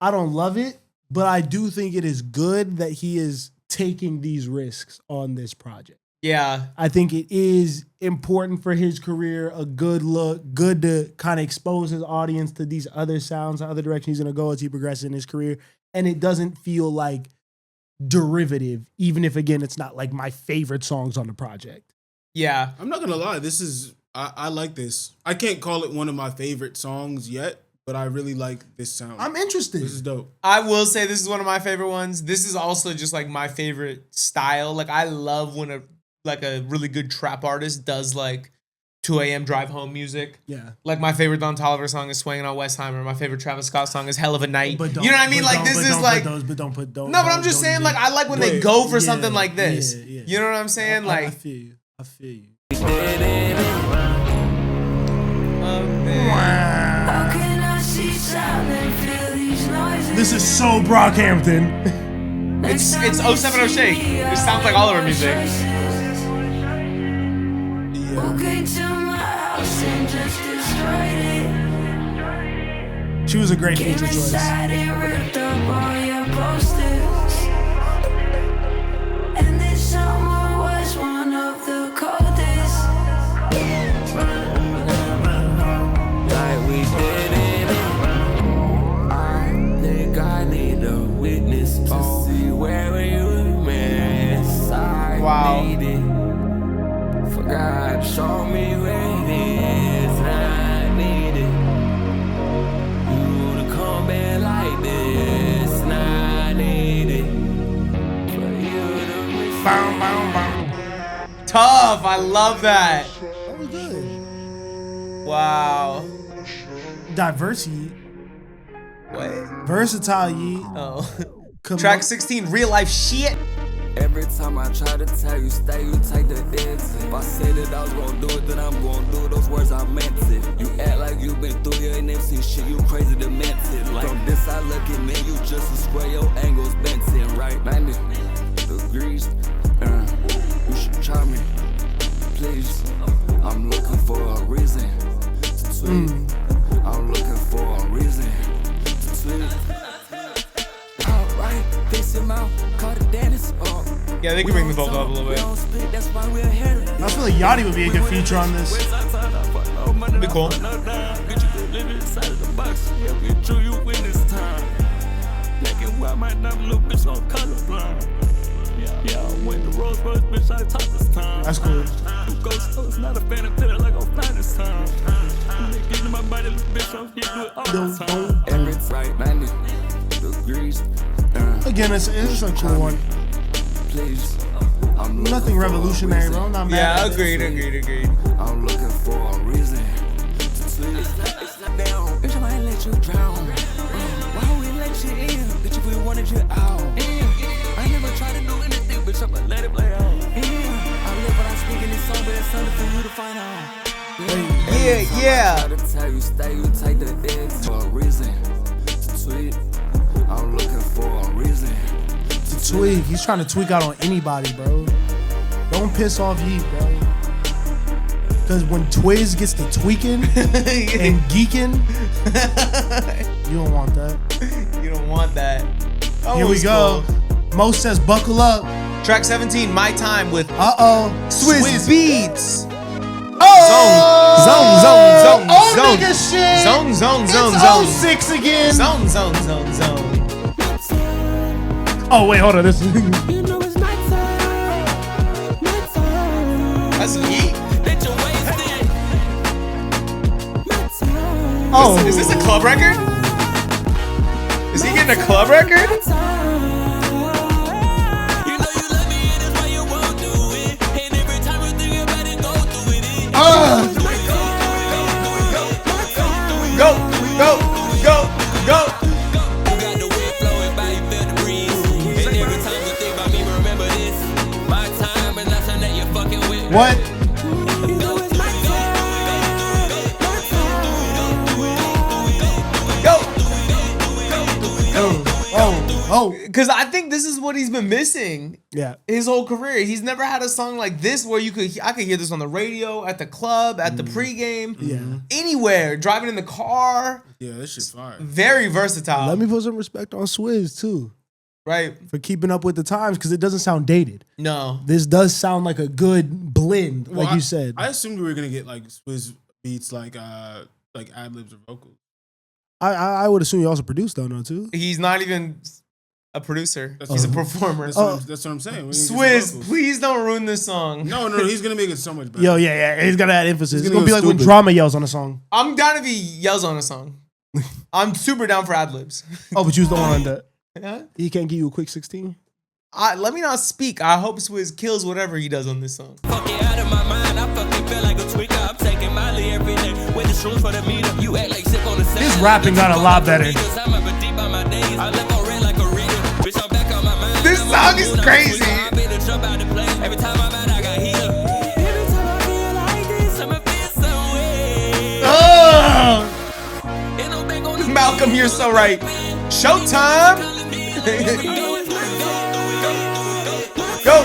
I don't love it, but I do think it is good that he is taking these risks on this project. Yeah. I think it is important for his career, a good look, good to kind of expose his audience to these other sounds, other directions he's going to go as he progresses in his career. And it doesn't feel like derivative, even if, again, it's not like my favorite songs on the project. Yeah. I'm not gonna lie. This is I like this. I can't call it one of my favorite songs yet, but I really like this sound. I'm interested. This is dope. I will say this is one of my favorite ones. This is also just like my favorite style. Like I love when a really good trap artist does like 2 a.m. drive home music. Yeah. Like my favorite Don Toliver song is Swinging on Westheimer. My favorite Travis Scott song is Hell of a Night. But You know what I mean? but Like don't- this but is don't like put those, but don't put no, but I'm just saying like I like when they go for something like this. Yeah. You know what I'm saying? I Like feel you. I feel you. How can I see sound and feel these noises? This is so Brockhampton. it's 070 Shake. It sounds like all of her music. Walk into my house and just destroyed it. She was a great Came feature choice. inside and ripped up all your posters. And this summer was one of the coldest. Like we did it. I think I need a witness to see where you miss. I Wow. need it. For God, show me where it is. I need it. You to come back like this. I need it. For you to miss. Tough. I love that. That was good. Wow. Diverse Yeat. What? Versatile Yeat. Oh. Come Track on. 16, real life shit. Every time I try to tell you stay, you take the dance. If I said that I was gonna do it, then I'm gonna do it. Those words I meant it. You act like you been through, you ain't never seen shit. You crazy demented. Like from this side looking in, you just a square. Your angles bent in, right? 90 degrees. You should try me, please. I'm looking for a reason to tweet. I'm looking for a reason to tweet. Alright, fix him out, call the dentist. Yeah, they can bring the vocal up a little bit. I feel like Yachty would be a good feature on this. Be cool. That's cool. Again, it's a cool one. Nothing revolutionary, bro. I'm not mad. Yeah, at it. agreed. I'm looking for a reason to sleep. It's not down. Bitch, I might let you drown. Why we let you in? Bitch, we wanted you out. I never tried to do anything, bitch, I'ma let it play out. I live what I speak in this song, but it's something for you to find out. Yeah. I try to tell you, stay, you take the dead for a reason to tweet. I'm looking for a reason To tweak. He's trying to tweak out on anybody, bro. Don't piss off Yeat, bro. Because when Twiz gets to tweaking and geeking, you don't want that. You don't want that. Oh, Here we it's go. cool. Mo says, buckle up. Track 17, My Time with Uh-oh. Swizz Beats. Oh! Zone. Oh, nigga shit. Zone. It's 06 again. Zone. Oh, wait, hold on. This is... That's Yeat. Oh. Is this a club record? Is he getting a club record? Go. What? Oh. Because I think this is what he's been missing. Yeah. His whole career. He's never had a song like this where I could hear this on the radio, at the club, at the pregame, anywhere, driving in the car. Yeah, this shit's fire. Very versatile. Let me put some respect on Swizz too. Right. For keeping up with the times because it doesn't sound dated. No. This does sound like a good blend, like you said. I assumed we were gonna get like Swizz beats like ad libs or vocals. I would assume you also produced though, no too. He's not even a producer. He's a performer. That's what I'm saying. Swizz, please don't ruin this song. No, he's gonna make it so much better. Yo, yeah. He's gonna add emphasis. It's gonna be like when stupid. Drama yells on a song. I'm down if he yells on a song. I'm super down for ad libs. Oh, but you was the one that Yeah? he can't give you a quick 16. Let me not speak. I hope Swizz kills whatever he does on this song. Fucking out of my mind, I fucking feel like a tweaker. I'm taking Molly every day with the shrooms for the meter. You act like sick on the side. His rapping got a lot better. I'm up deep on my days. I look on red like a reader. Bitch, I'm back on my mind. This song is crazy. I been to jump out the place. Every time I'm out, I got heat. Every time I feel like this, I'ma feel some way. Oh! Malcolm, you're so right. Showtime. Go.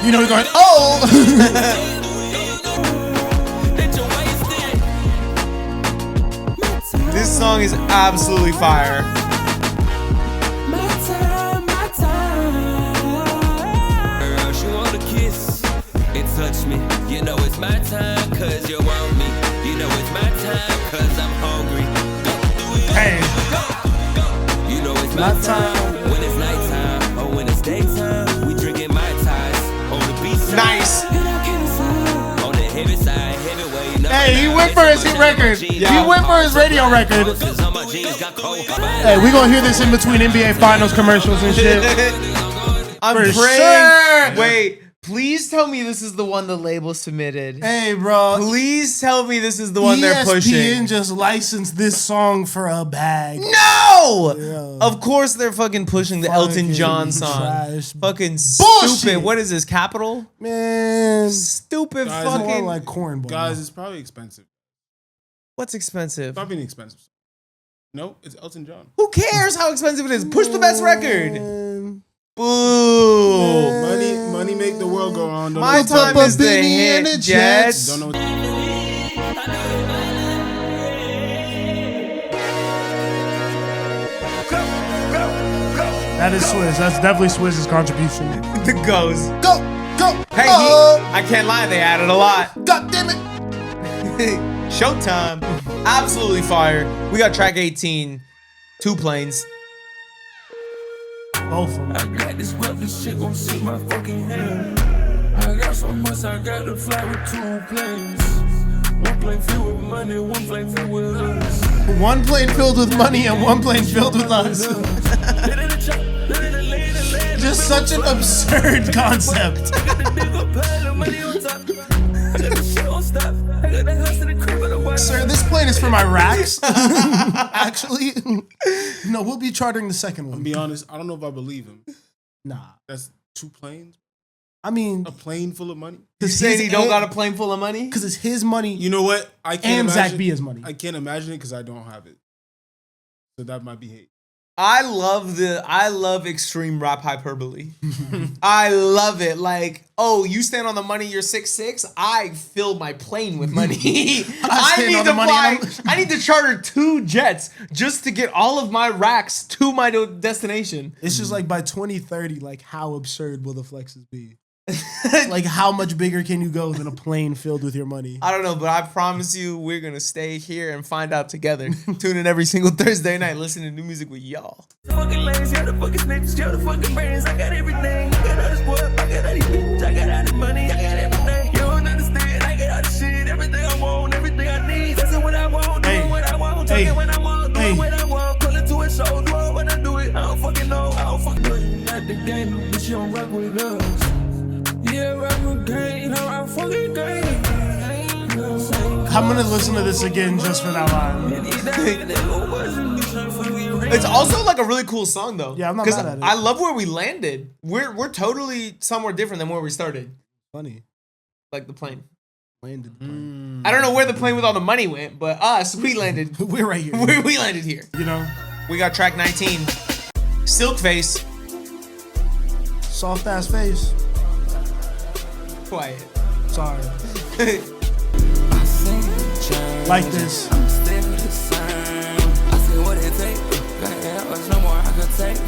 You know he's going, oh! This song is absolutely fire. Girl, she wanna kiss and touch me. You know it's my time, cause you want me. You know it's my time, cause I'm hungry. Hey. You know it's my time when it's nighttime or when it's daytime. We drinking my ties on the beach side. Nice. On the heavy side, heavyweight. Hey, he went for his hit record. He went for his radio record. Hey, we gonna hear this in between NBA Finals commercials and shit. I'm For praying. sure. Wait, please tell me this is the one the label submitted. Hey, bro. Please tell me this is the one they're pushing. ESPN just licensed this song for a bag. No! Yeah. Of course they're fucking pushing the Elton Fucking John song. trash. Fucking Bullshit. stupid. What is this, Capital? Man. Stupid Guys, More fucking. like cornball. Guys, it's probably expensive. What's expensive? Probably an expensive song. No, it's Elton John. Who cares how expensive it is? Push the best record. Man. Boo. Money make the world go on. Don't My know- time is the hit, Don't Jets. know. That is Swizz. That's definitely Swizz's contribution. The goes. Go. Hey, I can't lie, they added a lot. God damn it. Showtime. Absolutely fire. We got track 18. 2 planes. Both of them. I got this wealthy shit gon' see my fucking hand. I got so much, I got to fly with 2 planes. One plane filled with money, one plane filled with us. One plane filled with money and one plane filled with us. Just such an absurd concept. Sir, this plane is for my racks. Actually, no, we'll be chartering the second To one. be honest, I don't know if I believe him. Nah, That's 2 planes? I mean, A plane full of money? You saying he don't got a plane full of money? because it's his money You know what? I can't and imagine. Zach Bia's money. I can't imagine it because I don't have it. So that might be hate. I love extreme rap hyperbole. I love it. Like, oh, you stand on the money, you're 6'6". I filled my plane with money. I stand need on to the money fly. and I need to charter 2 jets just to get all of my racks to my destination. It's just like by 2030, like how absurd will the flexes be? Like how much bigger can you go than a plane filled with your money? I don't know, but I promise you, we're gonna stay here and find out together. Tune in every single Thursday night, listen to new music with y'all. Fucking lanes, yeah, the fucking snitches, yeah, the fucking brains. I got everything. I got all this boy, I got all these bitches, I got all the money, I got everything. You don't understand, I got all the shit, everything I want, everything I need. That's what I want, doing what I want, talking what I want, doing what I want. Pull it to a show, do it when I do it. I don't fucking know, I don't fucking know. Not the game, bitch, you don't rock with us. Yeah, rock with game, no, I fucking game. I'm gonna listen to this again just for that line. It's also like a really cool song though. Yeah, I'm not 'Cause mad at it. I love where we landed. We're totally somewhere different than where we started. Funny. Like the plane. Landed the plane. I don't know where the plane with all the money went, but us, we landed. We're right here. We landed here. You know? We got track 19. Silk Face. Soft ass face. Quiet. Sorry. I seen change. Like this. I'm still the same. I see what it take. Got hours, no more I could take.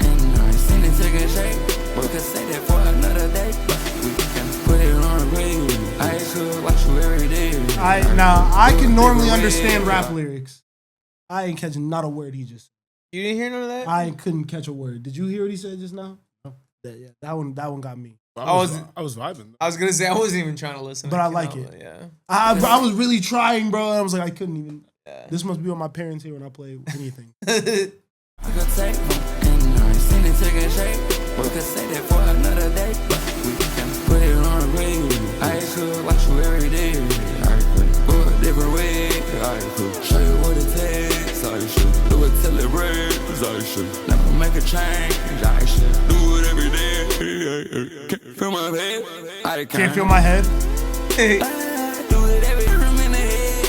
And I ain't seen it taking shape. We could say that for another day. But we can put it on repeat. I could watch you every day. I can normally understand rap lyrics. I ain't catching not a word he just said. You didn't hear none of that? I couldn't catch a word. Did you hear what he said just now? No. Yeah, that one got me. I was vibing. I was gonna say I wasn't even trying to listen. But I like it. Yeah. I was really trying, bro. I was like, I couldn't even. Yeah. This must be what my parents hear when I play anything. I could take and I ain't seen it taking shape. We could say that for another day. But we can put it on repeat. I could watch you every day. I could go a different way. I could show you what it takes. I should do it till it breaks. I should never make a change. I should do it every day. Can't feel my head. I Can't feel my head. I do it every minute.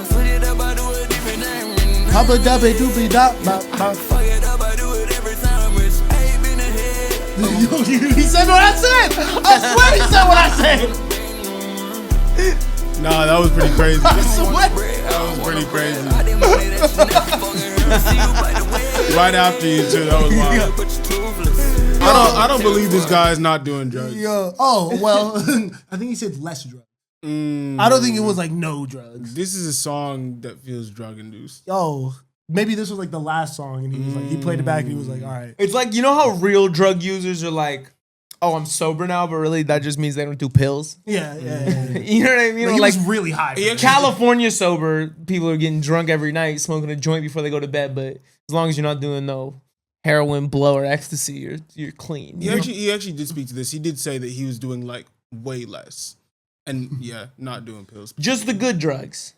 Switch it up, I do it different time. Hubba dubba doobie dop. Fuck it up, I do it every time. It's ain't been ahead. He said what I said. I swear he said what I said. Nah, that was pretty crazy. I swear. That was pretty crazy. Right after you too. That was wild. I don't believe this guy is not doing drugs. Yo. Oh well. I think he said less drugs. I don't think it was like no drugs. This is a song that feels drug induced. Yo. Maybe this was like the last song, and he was like, he played it back, and he was like, all right. It's like, you know how real drug users are like, oh, I'm sober now, but really that just means they don't do pills. Yeah. You know what I mean? Like, he like was really high. California sober, people are getting drunk every night, smoking a joint before they go to bed. But as long as you're not doing no heroin, blow, or ecstasy, you're clean. He actually did speak to this. He did say that he was doing like way less, and not doing pills. Just the good drugs.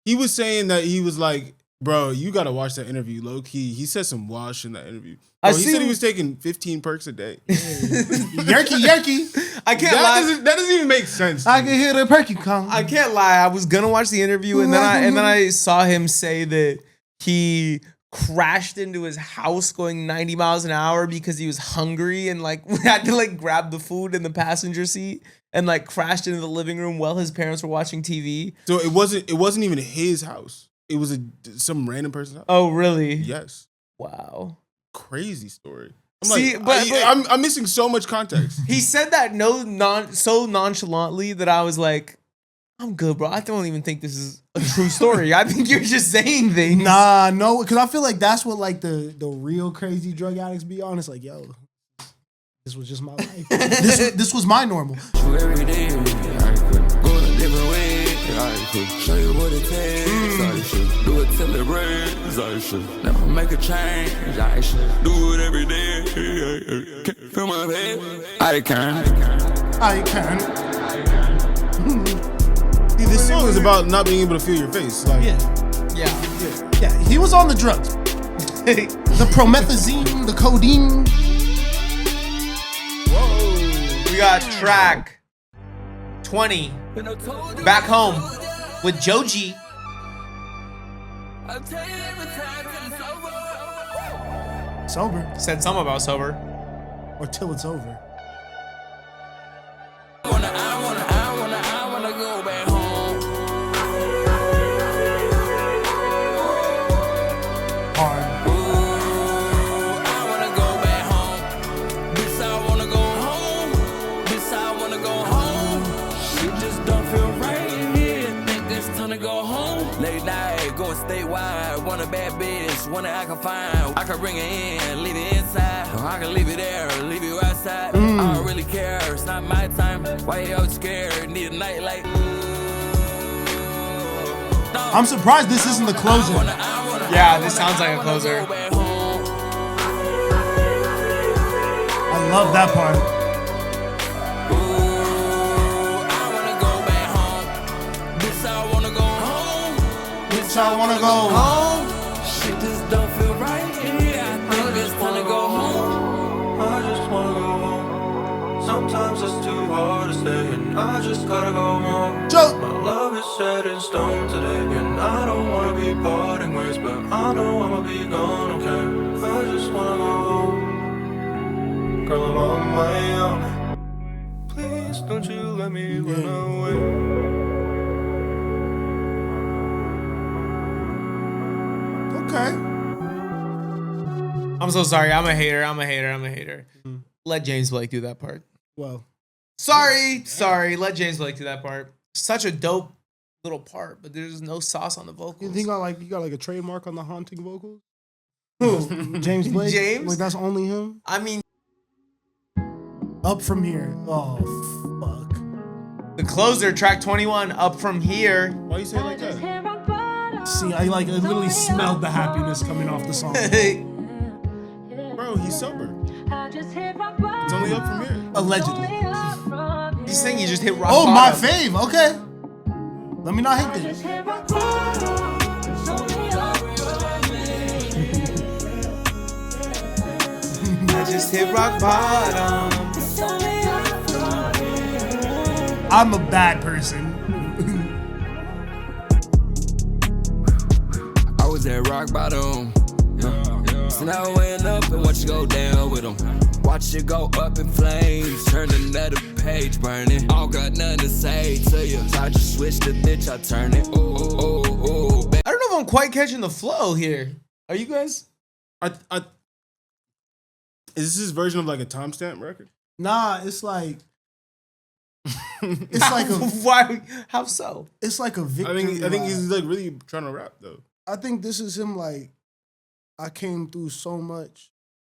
He was saying that he was like, bro, you gotta watch that interview, low key. He said some wash in that interview. Bro, he said he was taking 15 perks a day. Yerky. I can't lie. That doesn't even make sense. I can hear the perky come. I can't lie. I was gonna watch the interview, and then I saw him say that he crashed into his house going 90 miles an hour because he was hungry and like had to like grab the food in the passenger seat and like crashed into the living room while his parents were watching TV. So it wasn't even his house. It was some random person's house. Oh, really? Yes. Wow. Crazy story. I'm missing so much context. He said that so nonchalantly that I was like, I'm good, bro. I don't even think this is a true story. I think you're just saying things. Nah, no, because I feel like that's what like the real crazy drug addicts be on. It's like, yo, this was just my life. this was my normal. Every day, I could go a different way. I could show you what it takes. I should do it till it breaks. I should never make a change. I should do it every day. Can't feel my head. I can. See, this song is about not being able to feel your face. Like, Yeah. He was on the drugs. The promethazine, the codeine. Whoa. We got track 20. Back Home with Joji. Sober. Said something about sober. Or till it's over. I wanna go back home. Hard. Ooh, I wanna go back home. This I wanna go home. This I wanna go home. Shit just don't feel right in here. Think it's time to go home. Late night, going statewide. Want a bad bitch, one that I can find. I can bring it in, leave it inside. Or I can leave it there, leave it outside. I don't really care, it's not my time. Why you always scared? Need a night like. I'm surprised this isn't the closer. Yeah, this sounds like a closer. I love that part. I wanna go home. Shit just don't feel right. Yeah, I think it's time to go home. I just wanna go home. Sometimes it's too hard. I just gotta go home. Joe. My love is set in stone today, and I don't wanna be parting ways, but I know I'ma be gone, okay? I just wanna go home. Girl, I'm on my own. Please don't you let me run away. Okay. I'm so sorry. I'm a hater. Let James Blake do that part. Well, Sorry. Let James Blake do that part. Such a dope little part, but there's no sauce on the vocals. you think you got like a trademark on the haunting vocals? Who? James Blake? James? Like that's only him? I mean, Up From Here. Oh, fuck. the closer, track 21, Up From Here. Why you say it like that? See, I literally smelled the happiness coming off the song. Bro, he's sober. It's only up from here. Allegedly. He's saying you just hit rock Oh, my bottom. fave. Okay. Let me not hit this. I just hit rock bottom. I'm a bad person. I was at rock bottom. So now I'm weighing up and watch you go down with them. Watch it go up in flames. Turn another page burning. I don't got nothing to say to you. So I just switch the bitch, I turn it. Ooh. I don't know if I'm quite catching the flow here. Are you guys? Is this his version of like a timestamp record? Nah, it's like it's like a Why? How so? it's like a victory. I think lap. he's like really trying to rap though. I think this is him like I came through so much,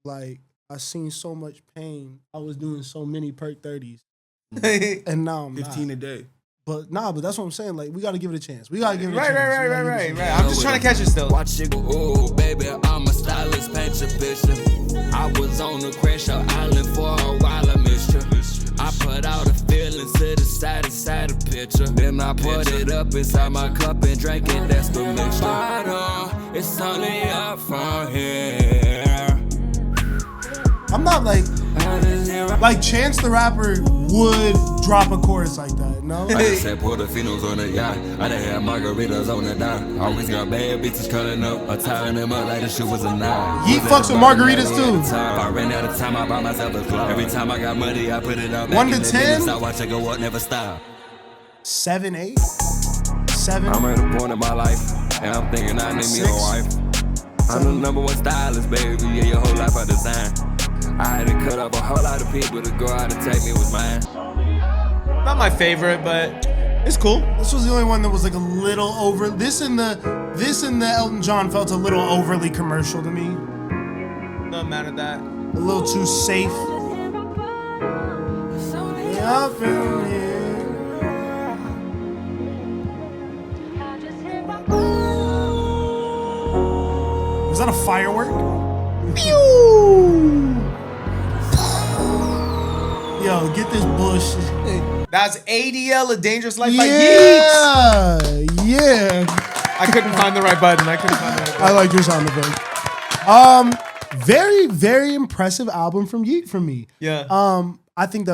like I seen so much pain. I was doing so many perk 30s. And now I'm 15 not. a day. But that's what I'm saying. Like we gotta give it a chance. We gotta give it a Right. chance. We gotta give it a chance. I'm just trying to catch it still. Watch it go. Ooh, baby, I'm a stylist, paint your picture. I was on the crash out island for a while, I missed you. I put out a feeling to the side of the picture. Then I put it up inside my cup and drank it, that's the mixture. Bottom, it's only up from here. I'm not like Chance the Rapper would drop a chorus like that, no? I just had Portofinos on the yacht. I done had margaritas on the dock. Always got bad bitches calling up. I tying them up like the shit was a nine. Yeat fucks with margaritas too. If I ran out of time, I bought myself a club. Every time I got money, I put it out. 1 to 10? I watch it go up, never stop. 7, 8, 7. I'm at a point in my life, and I'm thinking I need me a 6. wife. I'm the number one stylist, baby. Yeah, your whole life I design. I had to cut up a whole lot of people to go out and take me was mine. Not my favorite, but it's cool. This was the only one that was like a little over. This and the Elton John felt a little overly commercial to me. Not mad at that. A little too safe. Up in here. Was that a firework? Pew! Yo, get this bullshit. That's ADL, A Dangerous Life by Yeat. Yeah. I couldn't find the right button. I like your sound effect. Very, very impressive album from Yeat for me. Yeah. I think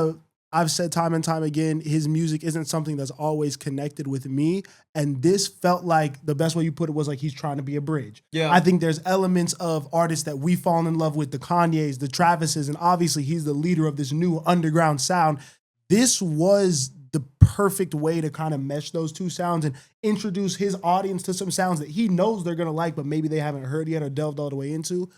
I've said time and time again, his music isn't something that's always connected with me. And this felt like the best way you put it was like he's trying to be a bridge. Yeah. I think there's elements of artists that we've fallen in love with, the Kanyes, the Travises, and obviously he's the leader of this new underground sound. This was the perfect way to kind of mesh those two sounds and introduce his audience to some sounds that he knows they're going to like, but maybe they haven't heard yet or delved all the way into.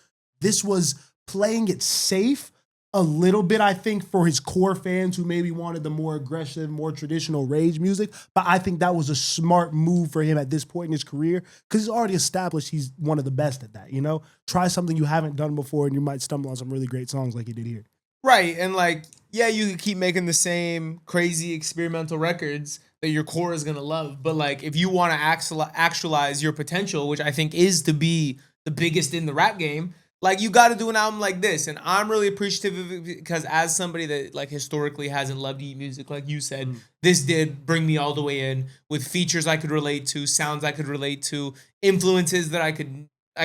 This was playing it safe a little bit, I think, for his core fans who maybe wanted the more aggressive, more traditional rage music. But I think that was a smart move for him at this point in his career because he's already established he's one of the best at that, you know? Try something you haven't done before and you might stumble on some really great songs like he did here. Right. And like, yeah, you could keep making the same crazy experimental records that your core is going to love. But like, if you want to actualize your potential, which I think is to be the biggest in the rap game, like you got to do an album like this. And I'm really appreciative of it because as somebody that like historically hasn't loved Yeat music, like you said, this did bring me all the way in with features I could relate to, sounds I could relate to, influences that I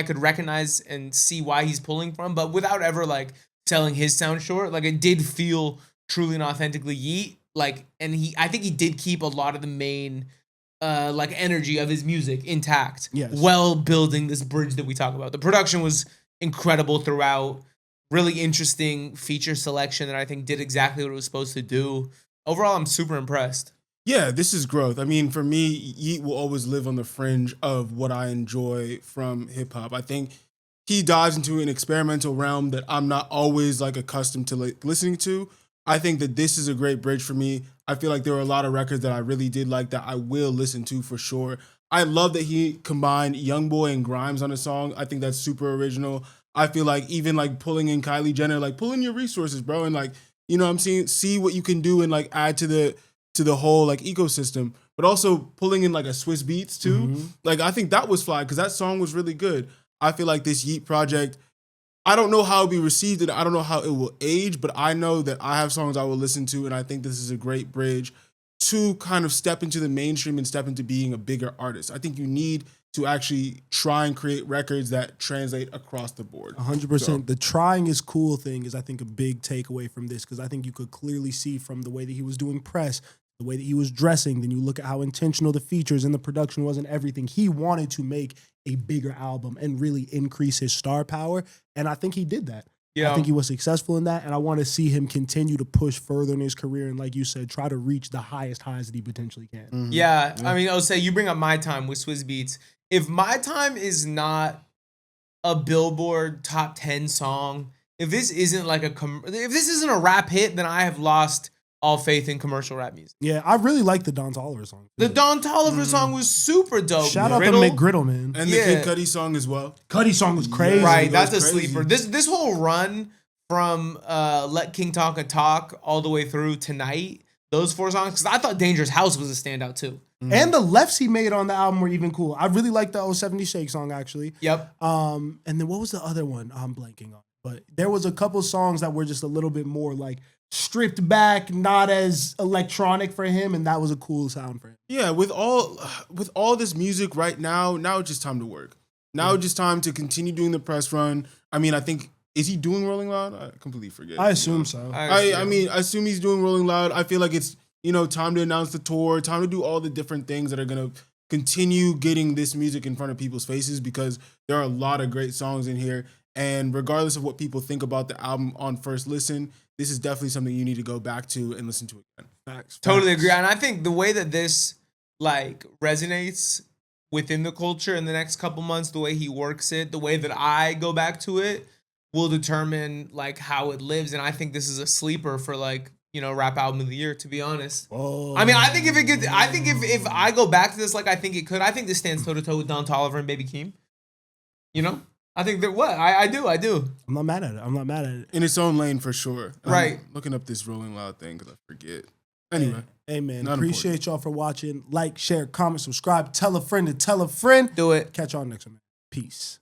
could recognize and see why he's pulling from, but without ever like selling his sound short. Like it did feel truly and authentically Yeat, like, and I think he did keep a lot of the main like energy of his music intact. Yes. While building this bridge that we talk about. The production was incredible throughout. Really interesting feature selection that I think did exactly what it was supposed to do. Overall, I'm super impressed. Yeah, this is growth. I mean, for me, Yeat will always live on the fringe of what I enjoy from hip hop. I think he dives into an experimental realm that I'm not always like accustomed to like listening to. I think that this is a great bridge for me. I feel like there were a lot of records that I really did like that I will listen to for sure. I love that he combined Youngboy and Grimes on a song. I think that's super original. I feel like even like pulling in Kylie Jenner, like pull in your resources, bro, and like, you know what I'm saying, see what you can do and like add to the whole like ecosystem, but also pulling in like a Swiss Beats too. Like I think that was fly because that song was really good. I feel like this Yeat project, I don't know how it'll be received and I don't know how it will age, but I know that I have songs I will listen to, and I think this is a great bridge to kind of step into the mainstream and step into being a bigger artist. I think you need to actually try and create records that translate across the board. 100%. The trying is cool thing is, I think, a big takeaway from this, because I think you could clearly see from the way that he was doing press, the way that he was dressing, then you look at how intentional the features and the production was and everything. He wanted to make a bigger album and really increase his star power, and I think he did that. Yeah. I think he was successful in that, and I want to see him continue to push further in his career and, like you said, try to reach the highest highs that he potentially can. Yeah, I mean, I'll say you bring up My Time with Swizz Beatz. If My Time is not a Billboard top 10 song, if this isn't like if this isn't a rap hit, then I have lost all faith in commercial rap music. Yeah, I really like the Don Toliver song. The Don Toliver song was super dope. Shout out to Riddle. McGriddle, man. And the Kid Cudi song as well. Cudi song was crazy. Right, that's a crazy. sleeper. This whole run from Let King Talk and Talk all the way through Tonight, those 4 songs, because I thought Dangerous House was a standout too. And the lefts he made on the album were even cool. I really liked the 070 Shake song, actually. Yep. And then what was the other one? I'm blanking on. But there was a couple songs that were just a little bit more like stripped back, not as electronic for him, and that was a cool sound for him. Yeah, with all this music right now it's just time to work. Now it's just time to continue doing the press run. I mean, I think, is he doing Rolling Loud? I completely forget. I assume so. I mean, I assume he's doing Rolling Loud. I feel like it's, time to announce the tour, time to do all the different things that are going to continue getting this music in front of people's faces, because there are a lot of great songs in here. And regardless of what people think about the album on first listen, this is definitely something you need to go back to and listen to again. Facts. Totally agree. And I think the way that this like resonates within the culture in the next couple months, the way he works it, the way that I go back to it will determine like how it lives. And I think this is a sleeper for like, rap album of the year, to be honest. Oh. I mean, I think if I go back to this like I think it could, I think this stands toe to toe with Don Toliver and Baby Keem. I think that I do. I'm not mad at it. In its own lane for sure. Right. I'm looking up this Rolling Loud thing because I forget. Anyway. Hey man, not appreciate y'all for watching. Like, share, comment, subscribe, tell a friend to tell a friend. Do it. Catch y'all next one, man. Peace.